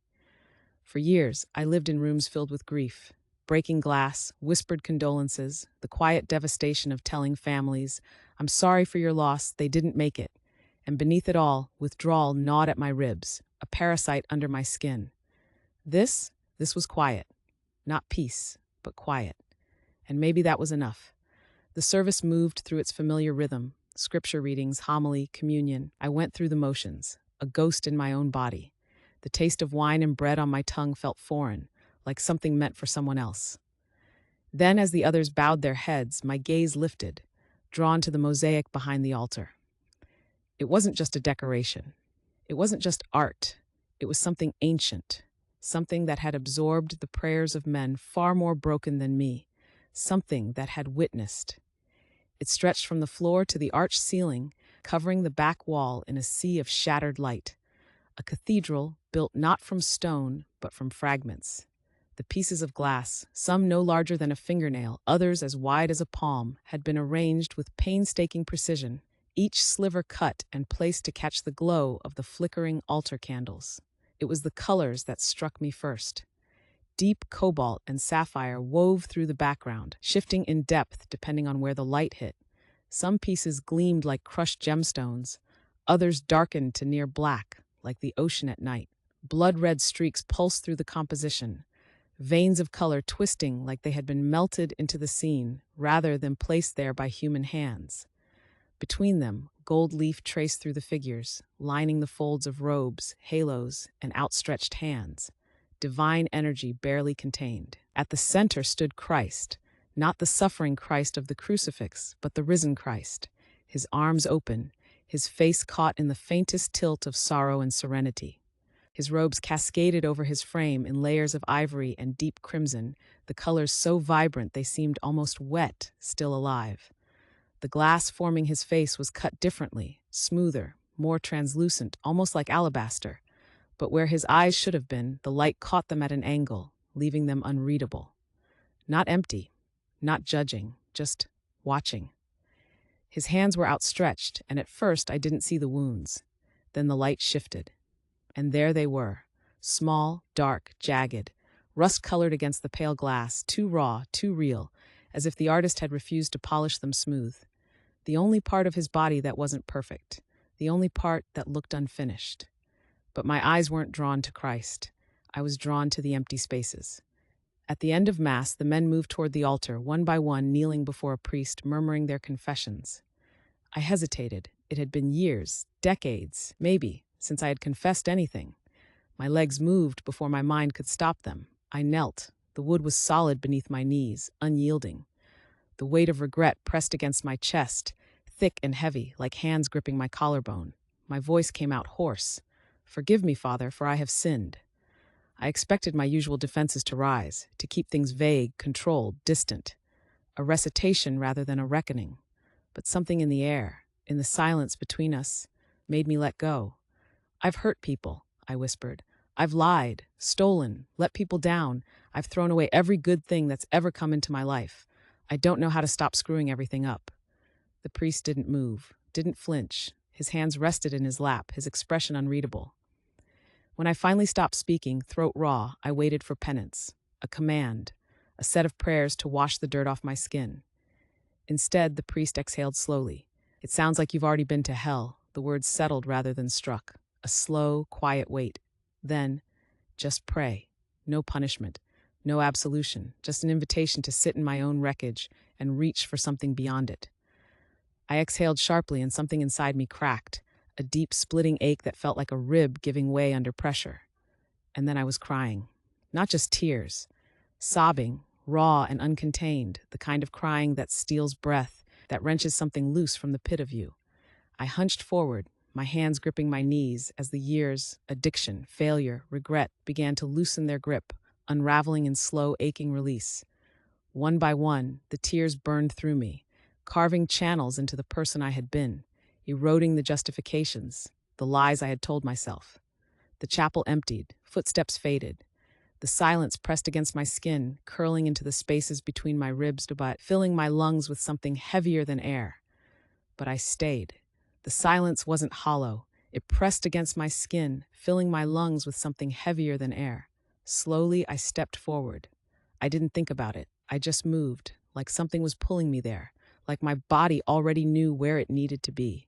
For years, I lived in rooms filled with grief, breaking glass, whispered condolences, the quiet devastation of telling families, "I'm sorry for your loss, they didn't make it." And beneath it all, withdrawal gnawed at my ribs, a parasite under my skin. This was quiet. Not peace, but quiet. And maybe that was enough. The service moved through its familiar rhythm, scripture readings, homily, communion. I went through the motions, a ghost in my own body. The taste of wine and bread on my tongue felt foreign, like something meant for someone else. Then, as the others bowed their heads, my gaze lifted, drawn to the mosaic behind the altar. It wasn't just a decoration. It wasn't just art. It was something ancient, something that had absorbed the prayers of men far more broken than me, something that had witnessed. It stretched from the floor to the arched ceiling, covering the back wall in a sea of shattered light. a cathedral built not from stone, but from fragments. The pieces of glass, some no larger than a fingernail, others as wide as a palm, had been arranged with painstaking precision, each sliver cut and placed to catch the glow of the flickering altar candles. It was the colors that struck me first. Deep cobalt and sapphire wove through the background, shifting in depth depending on where the light hit. Some pieces gleamed like crushed gemstones, others darkened to near black, like the ocean at night. Blood-red streaks pulsed through the composition, veins of color twisting like they had been melted into the scene rather than placed there by human hands. Between them, gold leaf traced through the figures, lining the folds of robes, halos, and outstretched hands. Divine energy barely contained. At the center stood Christ, not the suffering Christ of the crucifix, but the risen Christ, his arms open, his face caught in the faintest tilt of sorrow and serenity. His robes cascaded over his frame in layers of ivory and deep crimson, the colors so vibrant they seemed almost wet, still alive. The glass forming his face was cut differently, smoother, more translucent, almost like alabaster. But where his eyes should have been, the light caught them at an angle, leaving them unreadable. Not empty, not judging, just watching. His hands were outstretched, and at first I didn't see the wounds. Then the light shifted. And there they were, small, dark, jagged, rust-colored against the pale glass, too raw, too real, as if the artist had refused to polish them smooth. The only part of his body that wasn't perfect, the only part that looked unfinished. But my eyes weren't drawn to Christ. I was drawn to the empty spaces. At the end of Mass, the men moved toward the altar, one by one, kneeling before a priest, murmuring their confessions. I hesitated. It had been years, decades, maybe, since I had confessed anything. My legs moved before my mind could stop them. I knelt. The wood was solid beneath my knees, unyielding. The weight of regret pressed against my chest, thick and heavy, like hands gripping my collarbone. My voice came out hoarse. "Forgive me, Father, for I have sinned." I expected my usual defenses to rise, to keep things vague, controlled, distant. A recitation rather than a reckoning. But something in the air, in the silence between us, made me let go. "I've hurt people," I whispered. "I've lied, stolen, let people down. I've thrown away every good thing that's ever come into my life. I don't know how to stop screwing everything up." The priest didn't move, didn't flinch. His hands rested in his lap, his expression unreadable. When I finally stopped speaking, throat raw, I waited for penance, a command, a set of prayers to wash the dirt off my skin. Instead, the priest exhaled slowly. "It sounds like you've already been to hell." The words settled rather than struck. A slow, quiet wait. Then, "Just pray. No punishment, no absolution, just an invitation to sit in my own wreckage and reach for something beyond it." I exhaled sharply and something inside me cracked, a deep splitting ache that felt like a rib giving way under pressure. And then I was crying. Not just tears. Sobbing, raw and uncontained, the kind of crying that steals breath, that wrenches something loose from the pit of you. I hunched forward, my hands gripping my knees as the years, addiction, failure, regret began to loosen their grip, unraveling in slow, aching release. One by one, the tears burned through me, carving channels into the person I had been, eroding the justifications, the lies I had told myself. The chapel emptied, footsteps faded. The silence pressed against my skin, curling into the spaces between my ribs, but filling my lungs with something heavier than air. But I stayed. The silence wasn't hollow. It pressed against my skin, filling my lungs with something heavier than air. Slowly, I stepped forward. I didn't think about it. I just moved, like something was pulling me there, like my body already knew where it needed to be.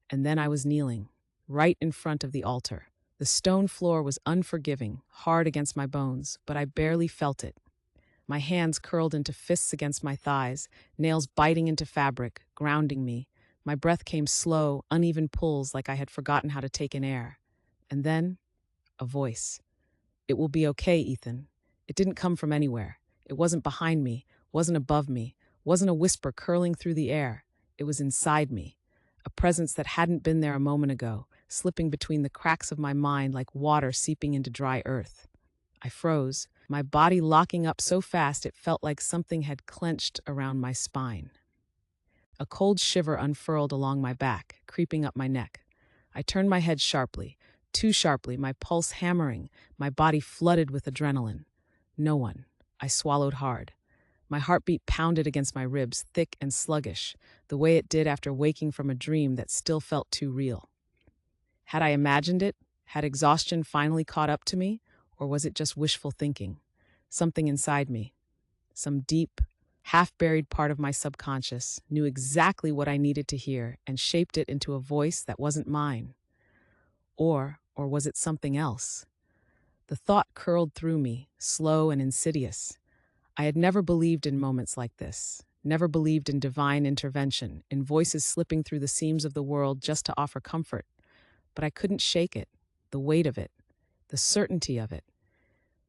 And then I was kneeling, right in front of the altar. The stone floor was unforgiving, hard against my bones, but I barely felt it. My hands curled into fists against my thighs, nails biting into fabric, grounding me. My breath came slow, uneven pulls like I had forgotten how to take in air. And then, a voice. "It will be okay, Ethan." It didn't come from anywhere. It wasn't behind me, wasn't above me, wasn't a whisper curling through the air. It was inside me, a presence that hadn't been there a moment ago, slipping between the cracks of my mind like water seeping into dry earth. I froze, my body locking up so fast it felt like something had clenched around my spine. A cold shiver unfurled along my back, creeping up my neck. I turned my head sharply. too sharply, my pulse hammering, my body flooded with adrenaline. No one. I swallowed hard. My heartbeat pounded against my ribs, thick and sluggish, the way it did after waking from a dream that still felt too real. Had I imagined it? Had exhaustion finally caught up to me? Or was it just wishful thinking? Something inside me, some deep, half-buried part of my subconscious, knew exactly what I needed to hear and shaped it into a voice that wasn't mine. Or was it something else? The thought curled through me, slow and insidious. I had never believed in moments like this, never believed in divine intervention, in voices slipping through the seams of the world just to offer comfort. But I couldn't shake it, the weight of it, the certainty of it.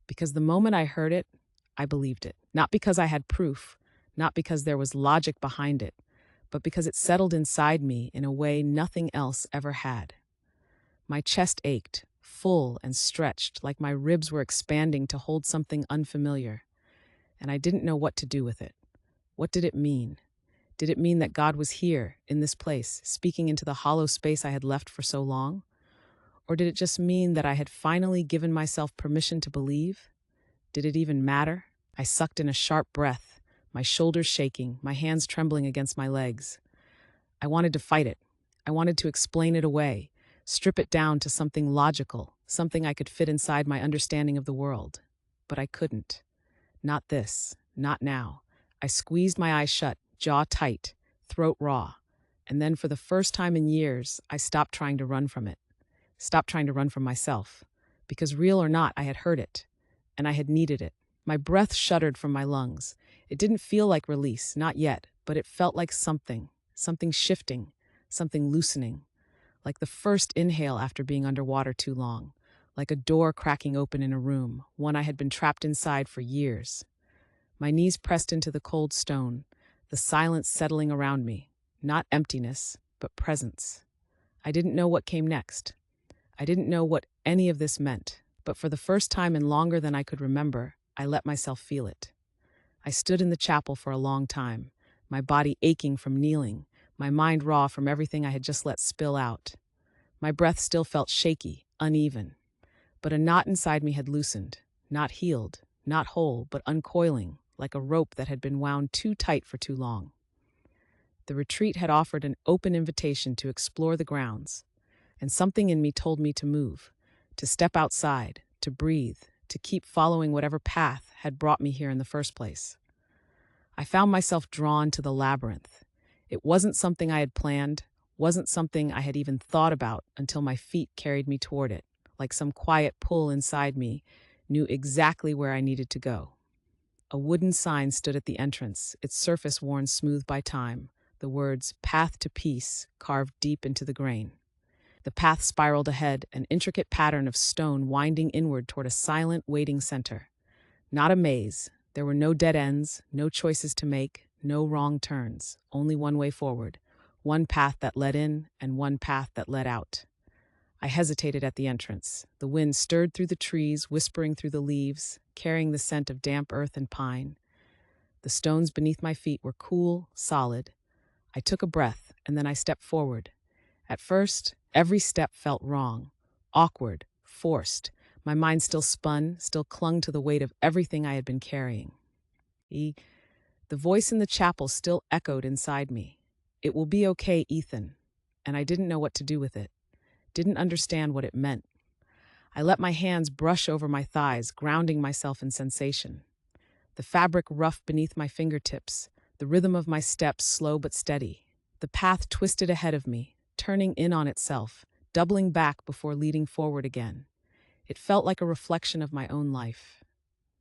Because the moment I heard it, I believed it. Not because I had proof, not because there was logic behind it, but because it settled inside me in a way nothing else ever had. My chest ached, full and stretched, like my ribs were expanding to hold something unfamiliar, and I didn't know what to do with it. What did it mean? Did it mean that God was here, in this place, speaking into the hollow space I had left for so long? Or did it just mean that I had finally given myself permission to believe? Did it even matter? I sucked in a sharp breath, my shoulders shaking, my hands trembling against my legs. I wanted to fight it. I wanted to explain it away, strip it down to something logical, something I could fit inside my understanding of the world. But I couldn't. Not this, not now. I squeezed my eyes shut, jaw tight, throat raw. And then for the first time in years, I stopped trying to run from it. Stopped trying to run from myself. Because real or not, I had heard it. And I had needed it. My breath shuddered from my lungs. It didn't feel like release, not yet, but it felt like something shifting, something loosening. Like the first inhale after being underwater too long. Like a door cracking open in a room, one I had been trapped inside for years. My knees pressed into the cold stone, the silence settling around me. Not emptiness, but presence. I didn't know what came next. I didn't know what any of this meant, but for the first time in longer than I could remember, I let myself feel it. I stood in the chapel for a long time, my body aching from kneeling, my mind raw from everything I had just let spill out. My breath still felt shaky, uneven, but a knot inside me had loosened, not healed, not whole, but uncoiling, like a rope that had been wound too tight for too long. The retreat had offered an open invitation to explore the grounds, and something in me told me to move, to step outside, to breathe, to keep following whatever path had brought me here in the first place. I found myself drawn to the labyrinth. It wasn't something I had planned, wasn't something I had even thought about until my feet carried me toward it, like some quiet pull inside me knew exactly where I needed to go. A wooden sign stood at the entrance, its surface worn smooth by time, the words "Path to Peace" carved deep into the grain. The path spiraled ahead, an intricate pattern of stone winding inward toward a silent, waiting center. Not a maze. There were no dead ends, no choices to make, no wrong turns, only one way forward, one path that led in and one path that led out. I hesitated at the entrance. The wind stirred through the trees, whispering through the leaves, carrying the scent of damp earth and pine. The stones beneath my feet were cool, solid. I took a breath, and then I stepped forward. At first, every step felt wrong, awkward, forced. My mind still spun, still clung to the weight of everything I had been carrying. The voice in the chapel still echoed inside me. "It will be okay, Ethan." And I didn't know what to do with it. Didn't understand what it meant. I let my hands brush over my thighs, grounding myself in sensation. The fabric rough beneath my fingertips, the rhythm of my steps slow but steady. The path twisted ahead of me, turning in on itself, doubling back before leading forward again. It felt like a reflection of my own life.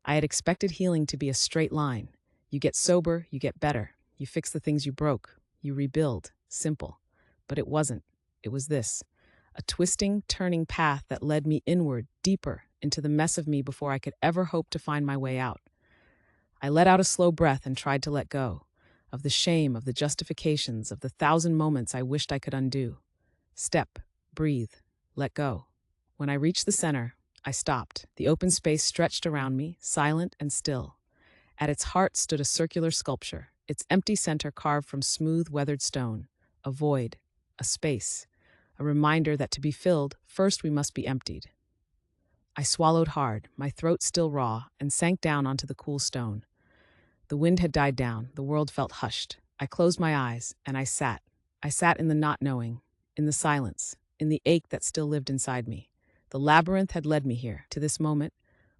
I had expected healing to be a straight line. You get sober, you get better. You fix the things you broke. You rebuild. Simple. But it wasn't. It was this. A twisting, turning path that led me inward, deeper, into the mess of me before I could ever hope to find my way out. I let out a slow breath and tried to let go. Of the shame, of the justifications, of the thousand moments I wished I could undo. Step, breathe, let go. When I reached the center, I stopped. The open space stretched around me, silent and still. At its heart stood a circular sculpture, its empty center carved from smooth, weathered stone. A void, a space. a reminder that to be filled, first we must be emptied. I swallowed hard, my throat still raw, and sank down onto the cool stone. The wind had died down, the world felt hushed. I closed my eyes, and I sat. I sat in the not knowing, in the silence, in the ache that still lived inside me. The labyrinth had led me here, to this moment,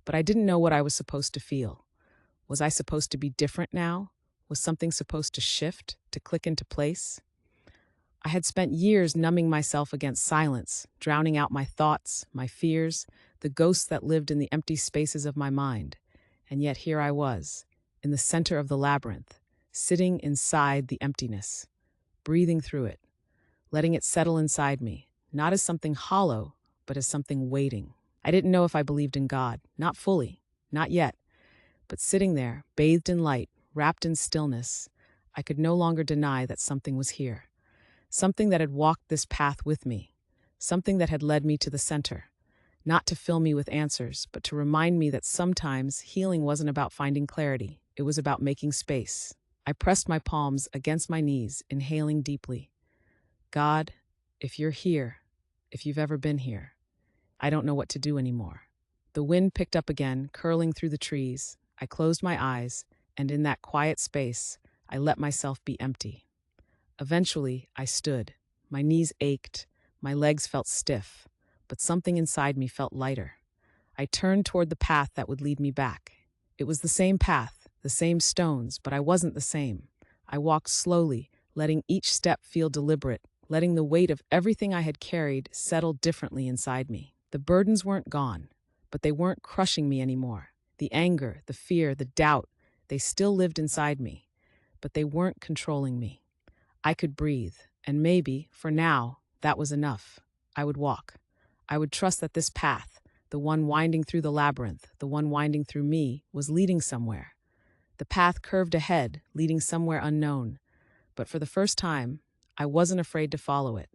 but I didn't know what I was supposed to feel. Was I supposed to be different now? Was something supposed to shift, to click into place? I had spent years numbing myself against silence, drowning out my thoughts, my fears, the ghosts that lived in the empty spaces of my mind. And yet here I was, in the center of the labyrinth, sitting inside the emptiness, breathing through it, letting it settle inside me, not as something hollow, but as something waiting. I didn't know if I believed in God, not fully, not yet, but sitting there, bathed in light, wrapped in stillness, I could no longer deny that something was here. Something that had walked this path with me, something that had led me to the center, not to fill me with answers, but to remind me that sometimes healing wasn't about finding clarity, it was about making space. I pressed my palms against my knees, inhaling deeply. God, if you're here, if you've ever been here, I don't know what to do anymore. The wind picked up again, curling through the trees. I closed my eyes, and in that quiet space, I let myself be empty. Eventually, I stood. My knees ached, my legs felt stiff, but something inside me felt lighter. I turned toward the path that would lead me back. It was the same path, the same stones, but I wasn't the same. I walked slowly, letting each step feel deliberate, letting the weight of everything I had carried settle differently inside me. The burdens weren't gone, but they weren't crushing me anymore. The anger, the fear, the doubt, they still lived inside me, but they weren't controlling me. I could breathe, and maybe, for now, that was enough. I would walk. I would trust that this path, the one winding through the labyrinth, the one winding through me, was leading somewhere. The path curved ahead, leading somewhere unknown. But for the first time, I wasn't afraid to follow it.